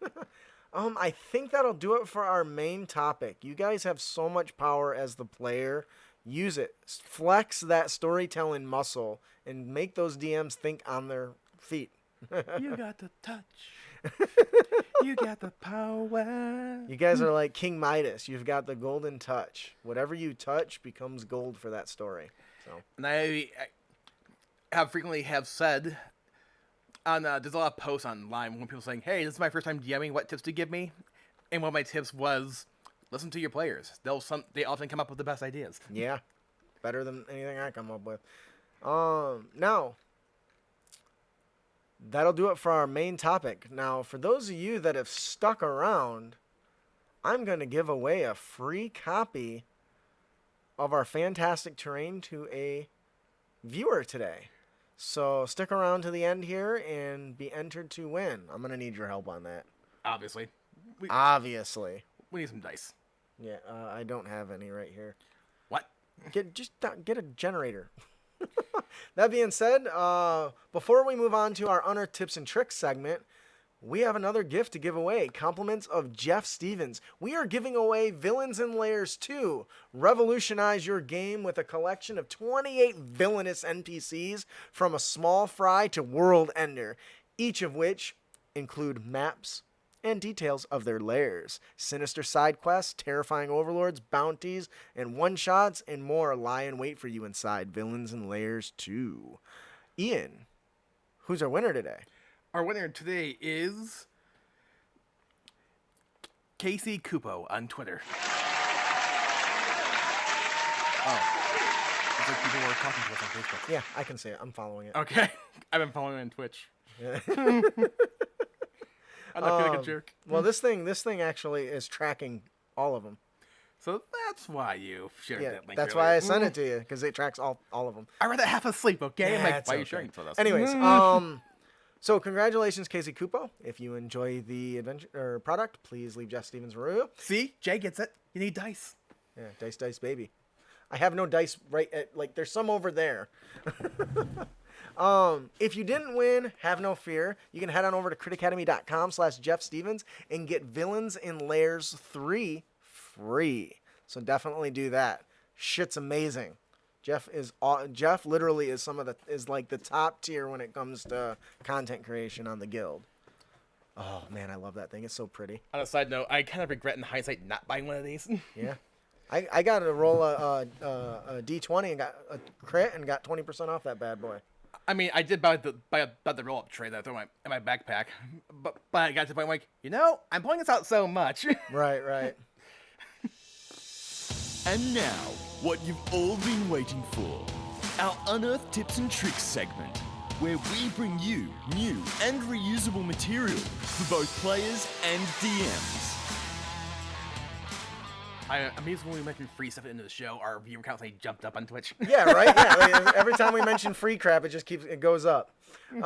I think that'll do it for our main topic. You guys have so much power as the player. Use it. Flex that storytelling muscle and make those DMs think on their feet. You got the touch. You got the power. You guys are like King Midas. You've got the golden touch. Whatever you touch becomes gold for that story. So, and I have frequently said on there's a lot of posts online when people saying, "Hey, this is my first time DMing. What tips to give me?" And one of my tips was listen to your players. They often come up with the best ideas. Yeah, better than anything I come up with. Now, that'll do it for our main topic. Now, for those of you that have stuck around, I'm going to give away a free copy of our Fantastic Terrain to a viewer today. So stick around to the end here and be entered to win. I'm going to need your help on that. Obviously. We need some dice. Yeah, I don't have any right here. What? Get a generator. That being said, before we move on to our Unearthed Tips and Tricks segment, we have another gift to give away. Compliments of Jeff Stevens. We are giving away Villains and Layers 2. Revolutionize your game with a collection of 28 villainous NPCs from a small fry to world ender, each of which include maps and details of their lairs, sinister side quests, terrifying overlords, bounties, and one-shots, and more lie in wait for you inside Villains and Layers 2. Ian, who's our winner today? Our winner today is Casey Kupo on Twitter. Oh. It's like people were talking to us on Facebook. Yeah, I can see it. I'm following it. Okay. I've been following it on Twitch. Yeah. I'm not feeling like a jerk. Well, this thing actually is tracking all of them. So that's why you shared that link. That's earlier. why I sent it to you, because it tracks all of them. I read that half asleep, okay? Yeah, I'm like, it's why are you okay. sharing it with us? Anyways, so congratulations, Casey Kupo. If you enjoy the adventure or product, please leave Jeff Stevens a review. See? Jay gets it. You need dice. Yeah, dice, baby. I have no dice right at, like, there's some over there. If you didn't win, have no fear. You can head on over to critacademy.com/JeffStevens and get Villains in Layers 3 free. So definitely do that. Shit's amazing. Jeff literally is like the top tier when it comes to content creation on the guild. Oh man, I love that thing. It's so pretty. On a side note, I kind of regret in hindsight not buying one of these. Yeah. I got to roll a D20 and got a crit and got 20% off that bad boy. I mean, I did buy the roll-up tray that I threw in my backpack, but I got to the point like, I'm pulling this out so much. Right. And now, what you've all been waiting for, our Unearthed Tips and Tricks segment, where we bring you new and reusable material for both players and DMs. I'm amazed when we mentioned free stuff into the show, our viewer count suddenly jumped up on Twitch. Yeah, right? Yeah, every time we mention free crap, it goes up. Today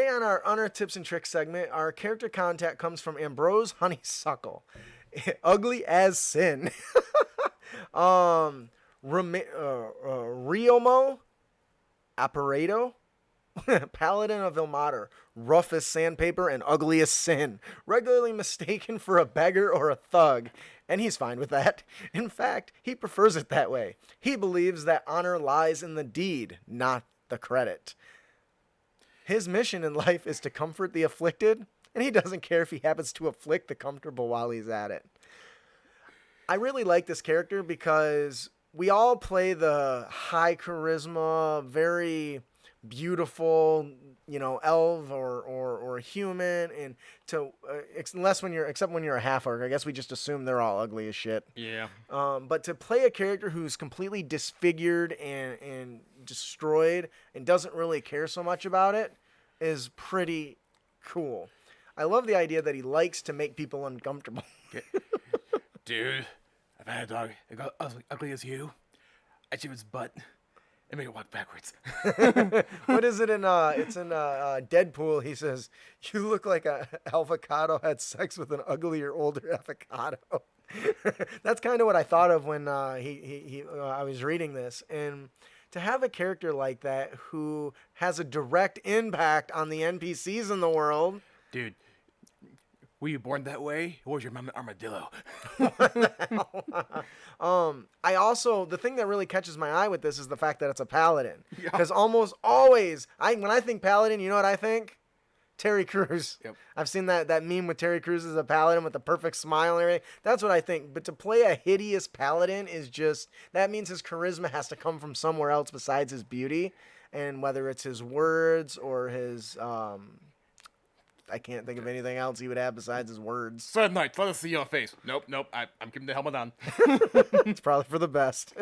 on our Unearthed Tips and Tricks segment, our character contact comes from Ambrose Honeysuckle. Ugly as sin. Riomo Apparedo, Paladin of Ilmater, rough as sandpaper and ugly as sin, regularly mistaken for a beggar or a thug, and he's fine with that. In fact, he prefers it that way. He believes that honor lies in the deed, not the credit. His mission in life is to comfort the afflicted, and he doesn't care if he happens to afflict the comfortable while he's at it. I really like this character because we all play the high charisma, very beautiful, elf or human, and except when you're a half orc, I guess we just assume they're all ugly as shit. Yeah. But to play a character who's completely disfigured and destroyed and doesn't really care so much about it is pretty cool. I love the idea that he likes to make people uncomfortable. Dude, if I had a dog as ugly as you, I'd chew its butt and make it walk backwards. What is it in? It's in Deadpool. He says, "You look like a avocado had sex with an uglier, older avocado." That's kind of what I thought of when I was reading this, and to have a character like that who has a direct impact on the NPCs in the world. Dude, were you born that way, or was your mom an armadillo? The thing that really catches my eye with this is the fact that it's a paladin. Because almost always, when I think paladin, you know what I think? Terry Crews. Yep. I've seen that meme with Terry Crews as a paladin with the perfect smile and everything. That's what I think. But to play a hideous paladin that means his charisma has to come from somewhere else besides his beauty. And whether it's his words or his, I can't think of anything else he would have besides his words. Sad night, let us see your face. Nope, I'm keeping the helmet on. It's probably for the best.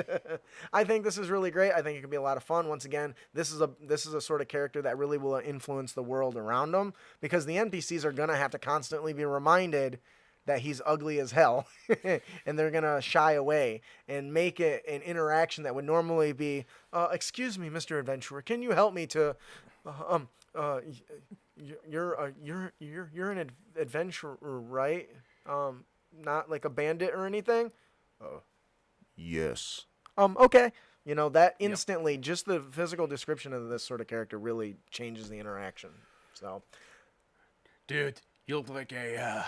I think this is really great. I think it could be a lot of fun. Once again, this is a sort of character that really will influence the world around him, because the NPCs are gonna have to constantly be reminded that he's ugly as hell, and they're gonna shy away and make it an interaction that would normally be, "Excuse me, Mr. Adventurer, can you help me to, you're an adventurer, right? Not like a bandit or anything." Yes. Okay. That instantly, just the physical description of this sort of character really changes the interaction. So, dude, you look like a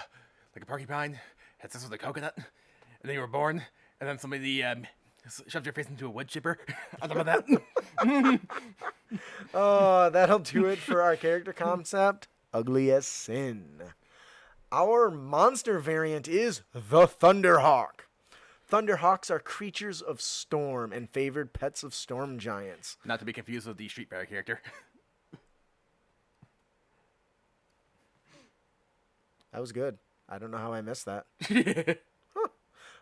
porcupine had sex with a coconut, and then you were born, and then somebody shoved your face into a wood chipper. On top of that. That'll do it for our character concept. Ugly as sin. Our monster variant is the Thunderhawk. Thunderhawks are creatures of storm and favored pets of storm giants. Not to be confused with the Street Fighter character. That was good. I don't know how I missed that.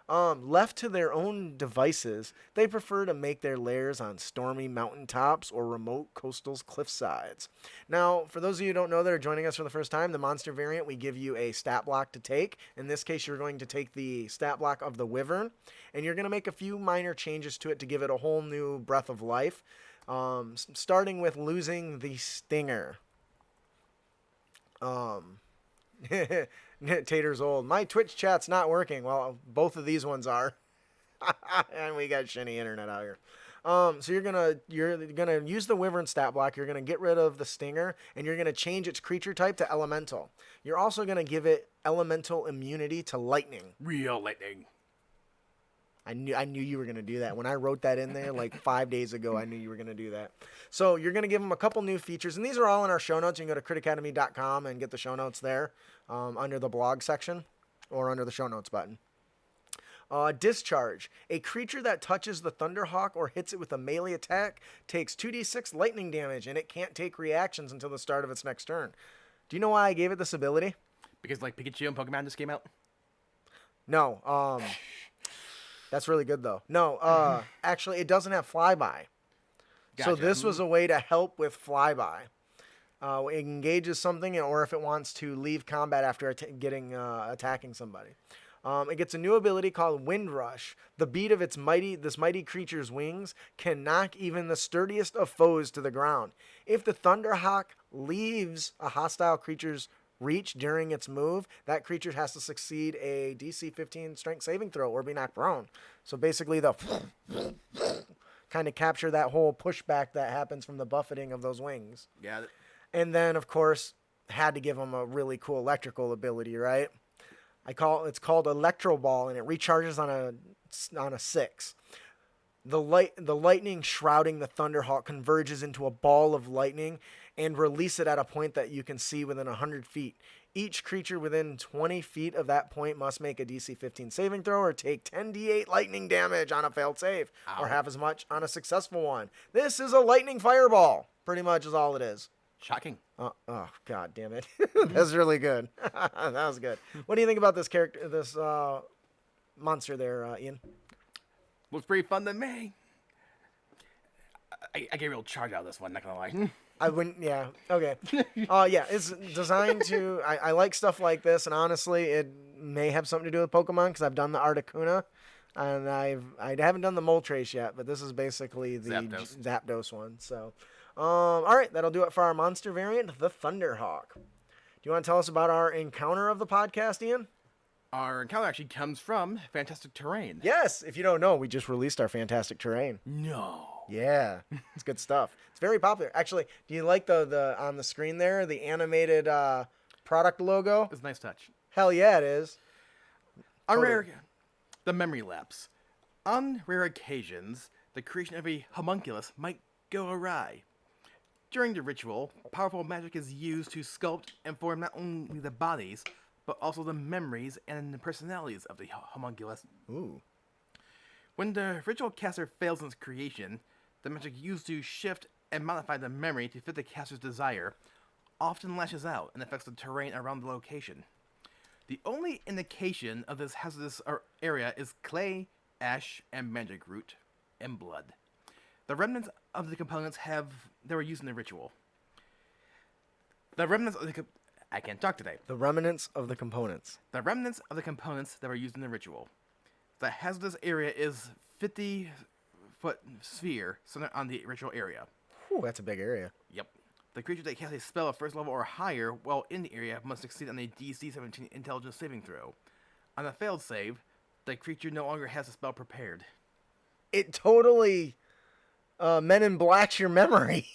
Left to their own devices, they prefer to make their lairs on stormy mountaintops or remote coastal cliff sides. Now, for those of you who don't know that are joining us for the first time, the monster variant, we give you a stat block to take. In this case, you're going to take the stat block of the Wyvern, and you're going to make a few minor changes to it to give it a whole new breath of life, starting with losing the Stinger. Tater's old. My Twitch chat's not working. Well, both of these ones are. And we got shitty internet out here. So you're gonna use the Wyvern stat block. You're gonna get rid of the Stinger, and you're gonna change its creature type to Elemental. You're also gonna give it Elemental immunity to Lightning. Real lightning. I knew you were going to do that. When I wrote that in there like 5 days ago, I knew you were going to do that. So you're going to give them a couple new features. And these are all in our show notes. You can go to critacademy.com and get the show notes there under the blog section or under the show notes button. Discharge. A creature that touches the Thunderhawk or hits it with a melee attack takes 2d6 lightning damage, and it can't take reactions until the start of its next turn. Do you know why I gave it this ability? Because like Pikachu and Pokemon just came out? No. That's really good, though. No, actually, it doesn't have flyby. Gotcha. So this was a way to help with flyby. It engages something, or if it wants to leave combat after attacking somebody. It gets a new ability called Wind Rush. The beat of this mighty creature's wings can knock even the sturdiest of foes to the ground. If the Thunderhawk leaves a hostile creature's reach during its move, that creature has to succeed a DC 15 strength saving throw or be knocked prone. So basically the kind of capture that whole pushback that happens from the buffeting of those wings. Got it. And then, of course, had to give them a really cool electrical ability, right? It's called Electro Ball, and it recharges on a 6. The lightning shrouding the Thunderhawk converges into a ball of lightning and release it at a point that you can see within 100 feet. Each creature within 20 feet of that point must make a DC 15 saving throw or take 10d8 lightning damage on a failed save, or half as much on a successful one. This is a lightning fireball, pretty much is all it is. Shocking. Oh, god damn it. That's really good. That was good. What do you think about this character, this monster there, Ian? Looks pretty fun to me. I get a real charge out of this one, not gonna lie. I wouldn't, yeah, okay. Yeah, it's designed to, I like stuff like this, and honestly, it may have something to do with Pokemon, because I've done the Articuno, and I haven't done the Moltres yet, but this is basically the Zapdos one, so. All right, that'll do it for our monster variant, the Thunderhawk. Do you want to tell us about our encounter of the podcast, Ian? Our encounter actually comes from Fantastic Terrain. Yes, if you don't know, we just released our Fantastic Terrain. No. Yeah, it's good stuff. It's very popular. Actually, do you like the on the screen there, the animated product logo? It's a nice touch. Hell yeah, it is. The memory lapse. On rare occasions, the creation of a homunculus might go awry. During the ritual, powerful magic is used to sculpt and form not only the bodies, but also the memories and the personalities of the homunculus. Ooh. When the ritual caster fails in its creation, the magic used to shift and modify the memory to fit the caster's desire often lashes out and affects the terrain around the location. The only indication of this hazardous area is clay, ash, and magic root, and blood. The remnants of the components they were used in the ritual. The remnants of the I can't talk today. The remnants of the components. The remnants of the components that were used in the ritual. The hazardous area is 50-foot sphere centered on the ritual area. Whew, that's a big area. Yep. The creature that casts a spell at first level or higher while in the area must succeed on a DC 17 intelligence saving throw. On a failed save, the creature no longer has the spell prepared. It totally Men in Black's your memory.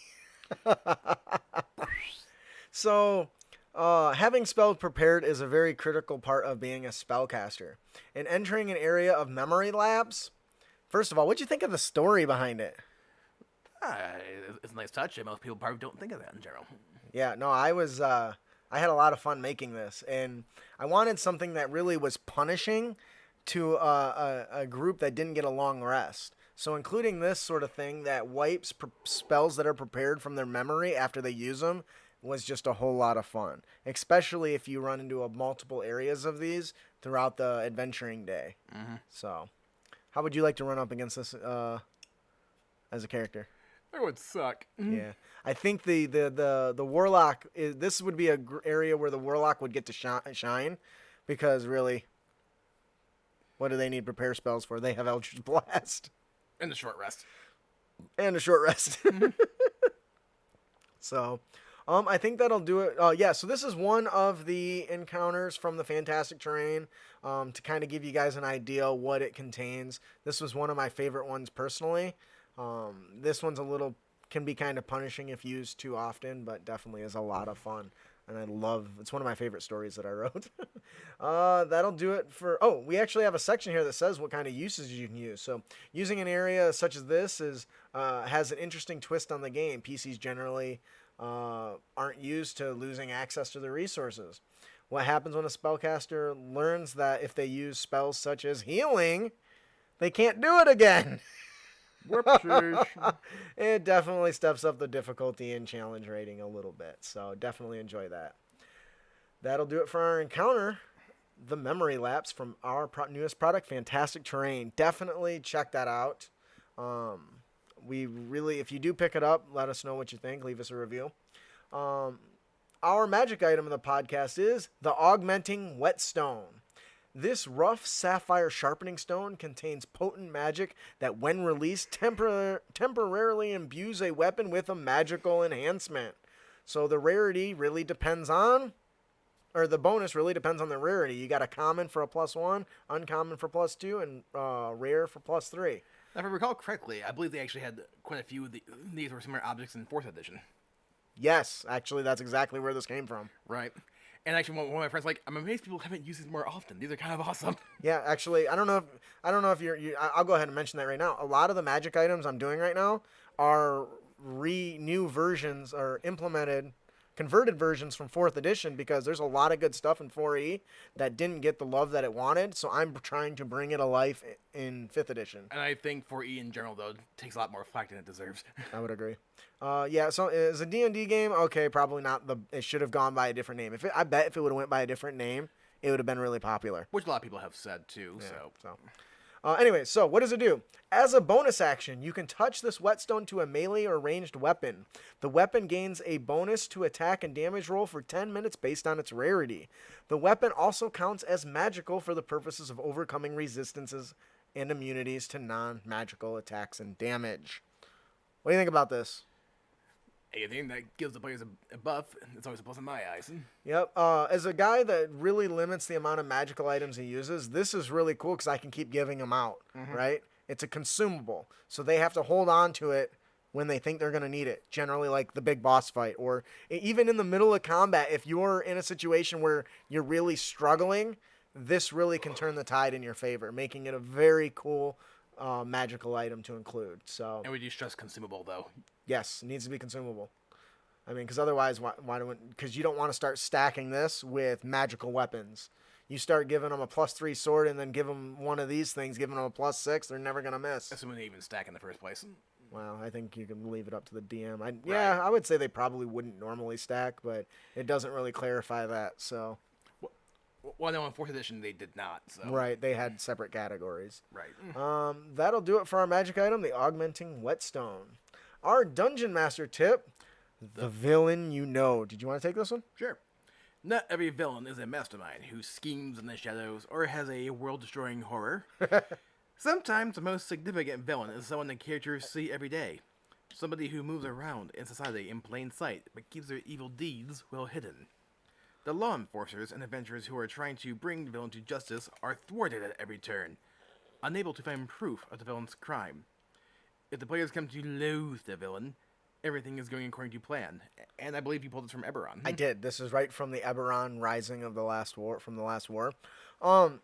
So, having spells prepared is a very critical part of being a spellcaster. And entering an area of memory lapse, first of all, what'd you think of the story behind it? It's a nice touch, and most people probably don't think of that in general. Yeah, no, I had a lot of fun making this, and I wanted something that really was punishing to a group that didn't get a long rest. So including this sort of thing that wipes spells that are prepared from their memory after they use them was just a whole lot of fun, especially if you run into multiple areas of these throughout the adventuring day. Mm-hmm. So, how would you like to run up against this as a character? That would suck. Yeah, I think the warlock this would be a area where the warlock would get to shine, because really, what do they need prepare spells for? They have Eldritch Blast And a short rest. and a short rest. So, I think that'll do it. Yeah, so this is one of the encounters from the Fantastic Terrain, to kind of give you guys an idea what it contains. This was one of my favorite ones personally. This one's can be kind of punishing if used too often, but definitely is a lot of fun. And it's one of my favorite stories that I wrote. That'll do it for, we actually have a section here that says what kind of uses you can use. So using an area such as this has an interesting twist on the game. PCs generally aren't used to losing access to the resources. What happens when a spellcaster learns that if they use spells such as healing, they can't do it again? Whoopsies. It definitely steps up the difficulty and challenge rating a little bit. So definitely enjoy that. That'll do it for our encounter. The memory lapse from our newest product, Fantastic Terrain. Definitely check that out. If you do pick it up, let us know what you think. Leave us a review. Our magic item of the podcast is the Augmenting Whetstone. This rough sapphire sharpening stone contains potent magic that, when released, temporarily imbues a weapon with a magical enhancement. So the rarity really depends on, or the bonus really depends on the rarity. You got a common for a +1, uncommon for +2, and rare for +3. Now, if I recall correctly, I believe they actually had quite a few of these were similar objects in 4th edition. Yes, actually, that's exactly where this came from. Right. And actually, one of my friends I'm amazed people haven't used these more often. These are kind of awesome. Yeah, actually, I don't know if I'll go ahead and mention that right now. A lot of the magic items I'm doing right now are new versions or converted versions from 4th edition, because there's a lot of good stuff in 4E that didn't get the love that it wanted, so I'm trying to bring it to life in 5th edition. And I think 4E in general, though, takes a lot more flack than it deserves. I would agree. Yeah, so is a D&D game? Okay, probably not. It should have gone by a different name. I bet if it would have went by a different name, it would have been really popular. Which a lot of people have said, too. Yeah, anyway, so what does it do? As a bonus action, you can touch this whetstone to a melee or ranged weapon. The weapon gains a bonus to attack and damage roll for 10 minutes based on its rarity. The weapon also counts as magical for the purposes of overcoming resistances and immunities to non-magical attacks and damage. What do you think about this? Anything that gives the players a buff, it's always a plus in my eyes. Yep. As a guy that really limits the amount of magical items he uses, this is really cool because I can keep giving them out, right? It's a consumable, so they have to hold on to it when they think they're going to need it, generally like the big boss fight, or even in the middle of combat. If you're in a situation where you're really struggling, this really can turn the tide in your favor, making it a very cool magical item to include. So. And we do stress consumable, though. Yes, it needs to be consumable. I mean, because otherwise, because you don't want to start stacking this with magical weapons. You start giving them a +3 sword and then give them one of these things, giving them a +6, they're never going to miss. Assuming they even stack in the first place. Well, I think you can leave it up to the DM. Yeah, I would say they probably wouldn't normally stack, but it doesn't really clarify that, so. Well, no, in 4th edition, they did not. So. Right, they had separate categories. Right. That'll do it for our magic item, the Augmenting Whetstone. Our Dungeon Master tip, the villain you know. Did you want to take this one? Sure. Not every villain is a mastermind who schemes in the shadows or has a world-destroying horror. Sometimes the most significant villain is someone the characters see every day. Somebody who moves around in society in plain sight but keeps their evil deeds well hidden. The law enforcers and adventurers who are trying to bring the villain to justice are thwarted at every turn, unable to find proof of the villain's crime. If the players come to loathe the villain, everything is going according to plan. And I believe you pulled this from Eberron. I did. This is right from the Eberron Rising of the Last War,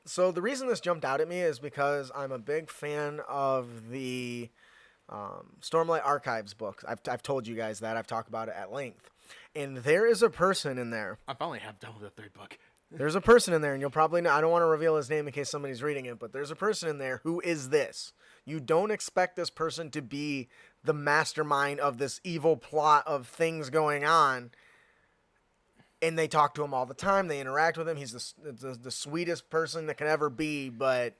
So the reason this jumped out at me is because I'm a big fan of the Stormlight Archives book. I've told you guys that. I've talked about it at length. And there is a person in there. I finally have done with the 3rd book. There's a person in there, and you'll probably know. I don't want to reveal his name in case somebody's reading it, but there's a person in there who is this. You don't expect this person to be the mastermind of this evil plot of things going on. And they talk to him all the time. They interact with him. He's the sweetest person that can ever be, but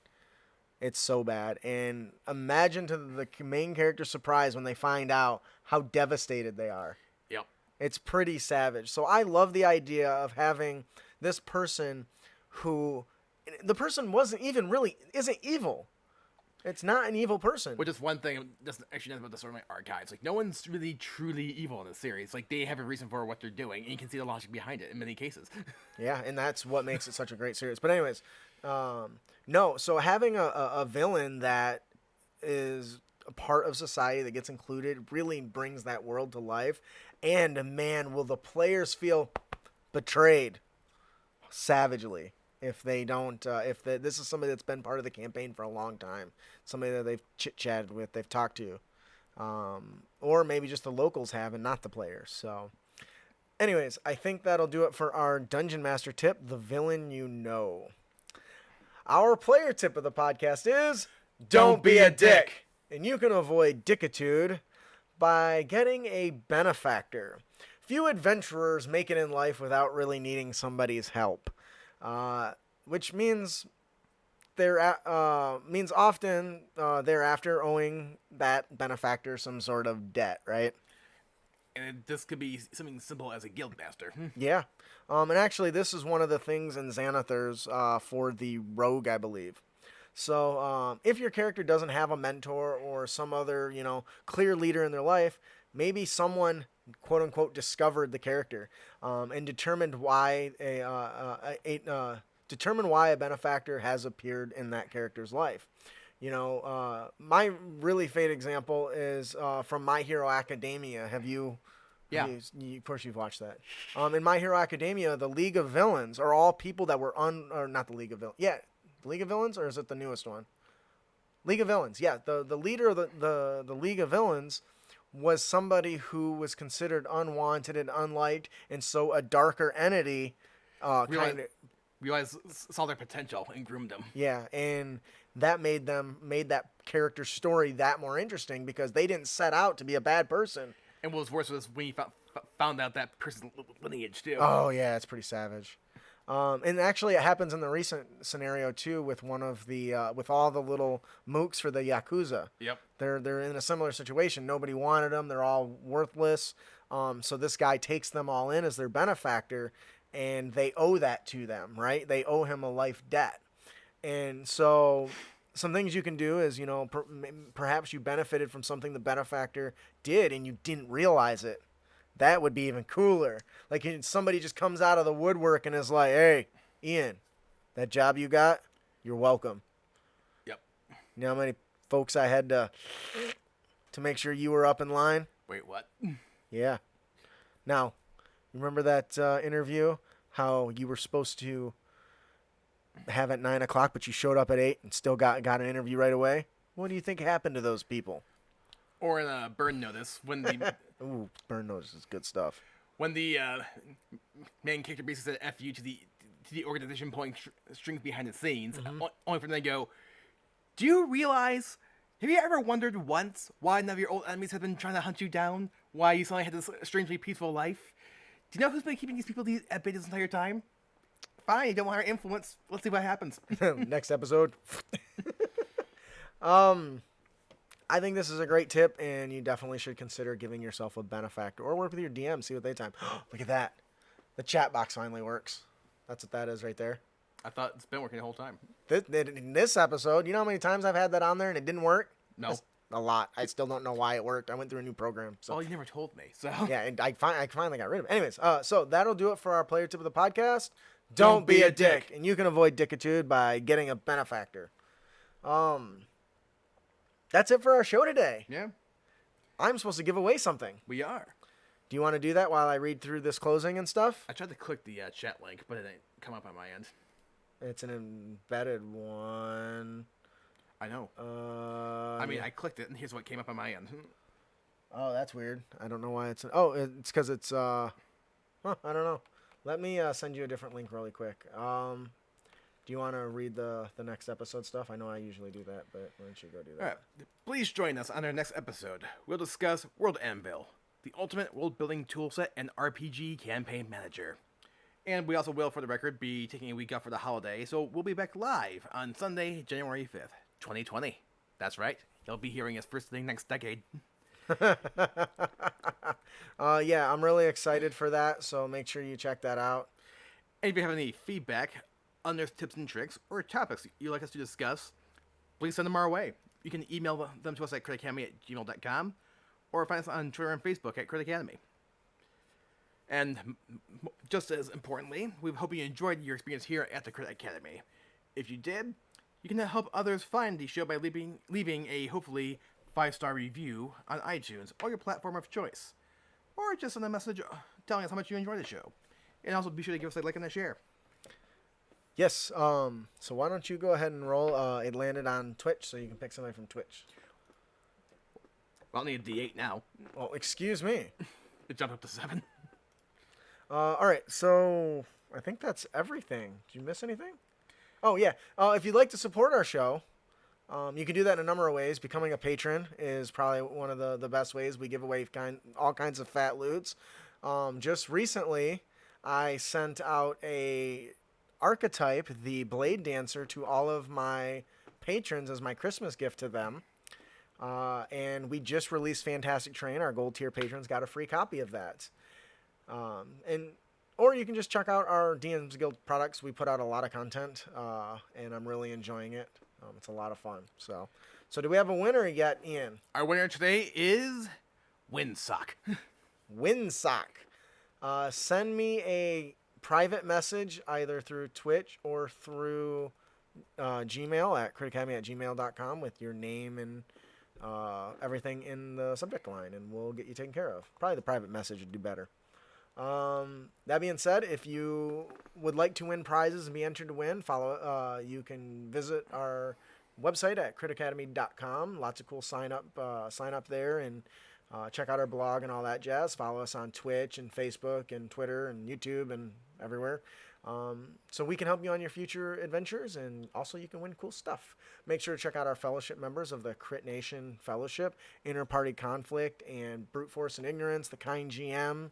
it's so bad. And imagine to the main character's surprise when they find out how devastated they are. Yep. It's pretty savage. So I love the idea of having this person who, the person isn't evil. It's not an evil person. Which is one thing that's actually nice about the Stormlight Archives. No one's really truly evil in this series. They have a reason for what they're doing, and you can see the logic behind it in many cases. Yeah, and that's what makes it such a great series. But anyways, no. So having a villain that is a part of society that gets included really brings that world to life. And man, will the players feel betrayed savagely if they don't, this is somebody that's been part of the campaign for a long time, somebody that they've chit-chatted with, they've talked to, or maybe just the locals have and not the players. So anyways, I think that'll do it for our Dungeon Master tip, the villain you know. Our player tip of the podcast is, don't be a dick. And you can avoid dickitude by getting a benefactor. Few adventurers make it in life without really needing somebody's help. Which means often thereafter owing that benefactor some sort of debt, right? And this could be something simple as a guild master. Yeah. And actually, this is one of the things in Xanathar's for the rogue, I believe. So if your character doesn't have a mentor or some other, clear leader in their life, maybe someone, quote unquote, discovered the character and determined why a benefactor has appeared in that character's life. My really favorite example is from My Hero Academia. Have you Yeah. Of course you've watched that. In My Hero Academia, the League of Villains are all people that were or not the League of Villains. Yeah, the League of Villains, or is it the newest one? League of Villains. Yeah, the leader of the League of Villains was somebody who was considered unwanted and unliked, and so a darker entity saw their potential and groomed them. Yeah, and that made that character story that more interesting because they didn't set out to be a bad person. And what was worse was when you found out that person's lineage too. Oh yeah, it's pretty savage. And actually, it happens in the recent scenario too with one of the with all the little mooks for the Yakuza. Yep. They're in a similar situation. Nobody wanted them. They're all worthless. So this guy takes them all in as their benefactor, and they owe that to them, right? They owe him a life debt. And so some things you can do is, perhaps you benefited from something the benefactor did and you didn't realize it. That would be even cooler. Like somebody just comes out of the woodwork and is like, hey, Ian, that job you got, you're welcome. Yep. You know how many folks I had to make sure you were up in line? Wait, what? Yeah. Now, remember that interview? How you were supposed to have at 9 o'clock, but you showed up at 8 and still got an interview right away? What do you think happened to those people? Or in a burn notice when the ooh, burn notice is good stuff. When the main character basically said "F you" to the organization pulling strings behind the scenes, only for them to go, "Do you realize? Have you ever wondered once why none of your old enemies have been trying to hunt you down? Why you suddenly had this strangely peaceful life? Do you know who's been keeping these people at bay this entire time? Fine, you don't want our influence. Let's see what happens." Next episode. I think this is a great tip, and you definitely should consider giving yourself a benefactor or work with your DM, see what they time. Look at that. The chat box finally works. That's what that is right there. I thought it's been working the whole time. In this episode, you know how many times I've had that on there and it didn't work? No. That's a lot. I still don't know why it worked. I went through a new program. So. Well, you never told me, so. Yeah, and I finally got rid of it. Anyways, so that'll do it for our player tip of the podcast. Don't be a dick. And you can avoid dickitude by getting a benefactor. That's it for our show today. Yeah. I'm supposed to give away something. We are. Do you want to do that while I read through this closing and stuff? I tried to click the chat link, but it didn't come up on my end. It's an embedded one. I know. Yeah. I clicked it, and here's what came up on my end. Oh, that's weird. I don't know why it's... it's because it's... I don't know. Let me send you a different link really quick. Do you want to read the next episode stuff? I know I usually do that, but why don't you go do that? All right. Please join us on our next episode. We'll discuss World Anvil, the ultimate world-building toolset and RPG campaign manager. And we also will, for the record, be taking a week off for the holiday, so we'll be back live on Sunday, January 5th, 2020. That's right. You'll be hearing us first thing next decade. Yeah, I'm really excited for that, so make sure you check that out. And if you have any feedback, unearthed tips and tricks, or topics you'd like us to discuss, please send them our way. You can email them to us at critacademy@gmail.com, or find us on Twitter and Facebook at Crit Academy. And just as importantly, we hope you enjoyed your experience here at the Crit Academy. If you did, you can help others find the show by leaving a hopefully 5-star review on iTunes or your platform of choice. Or just send a message telling us how much you enjoy the show. And also be sure to give us a like and a share. Yes, so why don't you go ahead and roll? It landed on Twitch, so you can pick somebody from Twitch. Well, I'll need a D8 now. Well, excuse me. It jumped up to 7. All right, so I think that's everything. Did you miss anything? Oh, yeah. If you'd like to support our show, you can do that in a number of ways. Becoming a patron is probably one of the best ways. We give away all kinds of fat loots. Just recently, I sent out a archetype, the Blade Dancer, to all of my patrons as my Christmas gift to them. And we just released Fantastic Train. Our gold tier patrons got a free copy of that. Or you can just check out our DM's Guild products. We put out a lot of content, and I'm really enjoying it. It's a lot of fun. So do we have a winner yet, Ian? Our winner today is Windsock. Windsock. Send me a private message either through Twitch or through Gmail at critacademy@gmail.com with your name and everything in the subject line, and we'll get you taken care of. Probably the private message would do better. That being said, if you would like to win prizes and be entered to win, you can visit our website at critacademy.com. Lots of cool sign up there, and check out our blog and all that jazz. Follow us on Twitch and Facebook and Twitter and YouTube and everywhere. So we can help you on your future adventures, and also you can win cool stuff. Make sure to check out our fellowship members of the Crit Nation Fellowship, Interparty Conflict, and Brute Force and Ignorance, the Kind GM.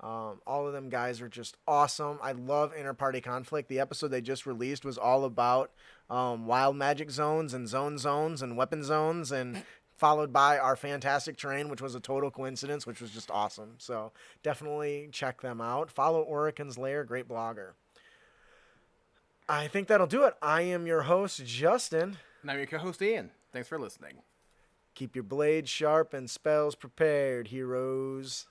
All of them guys are just awesome. I love Interparty Conflict. The episode they just released was all about wild magic zones and zones and weapon zones, and followed by our fantastic terrain, which was a total coincidence, which was just awesome. So definitely check them out. Follow Oricon's Lair, great blogger. I think that'll do it. I am your host, Justin. And I'm your co-host, Ian. Thanks for listening. Keep your blades sharp and spells prepared, heroes.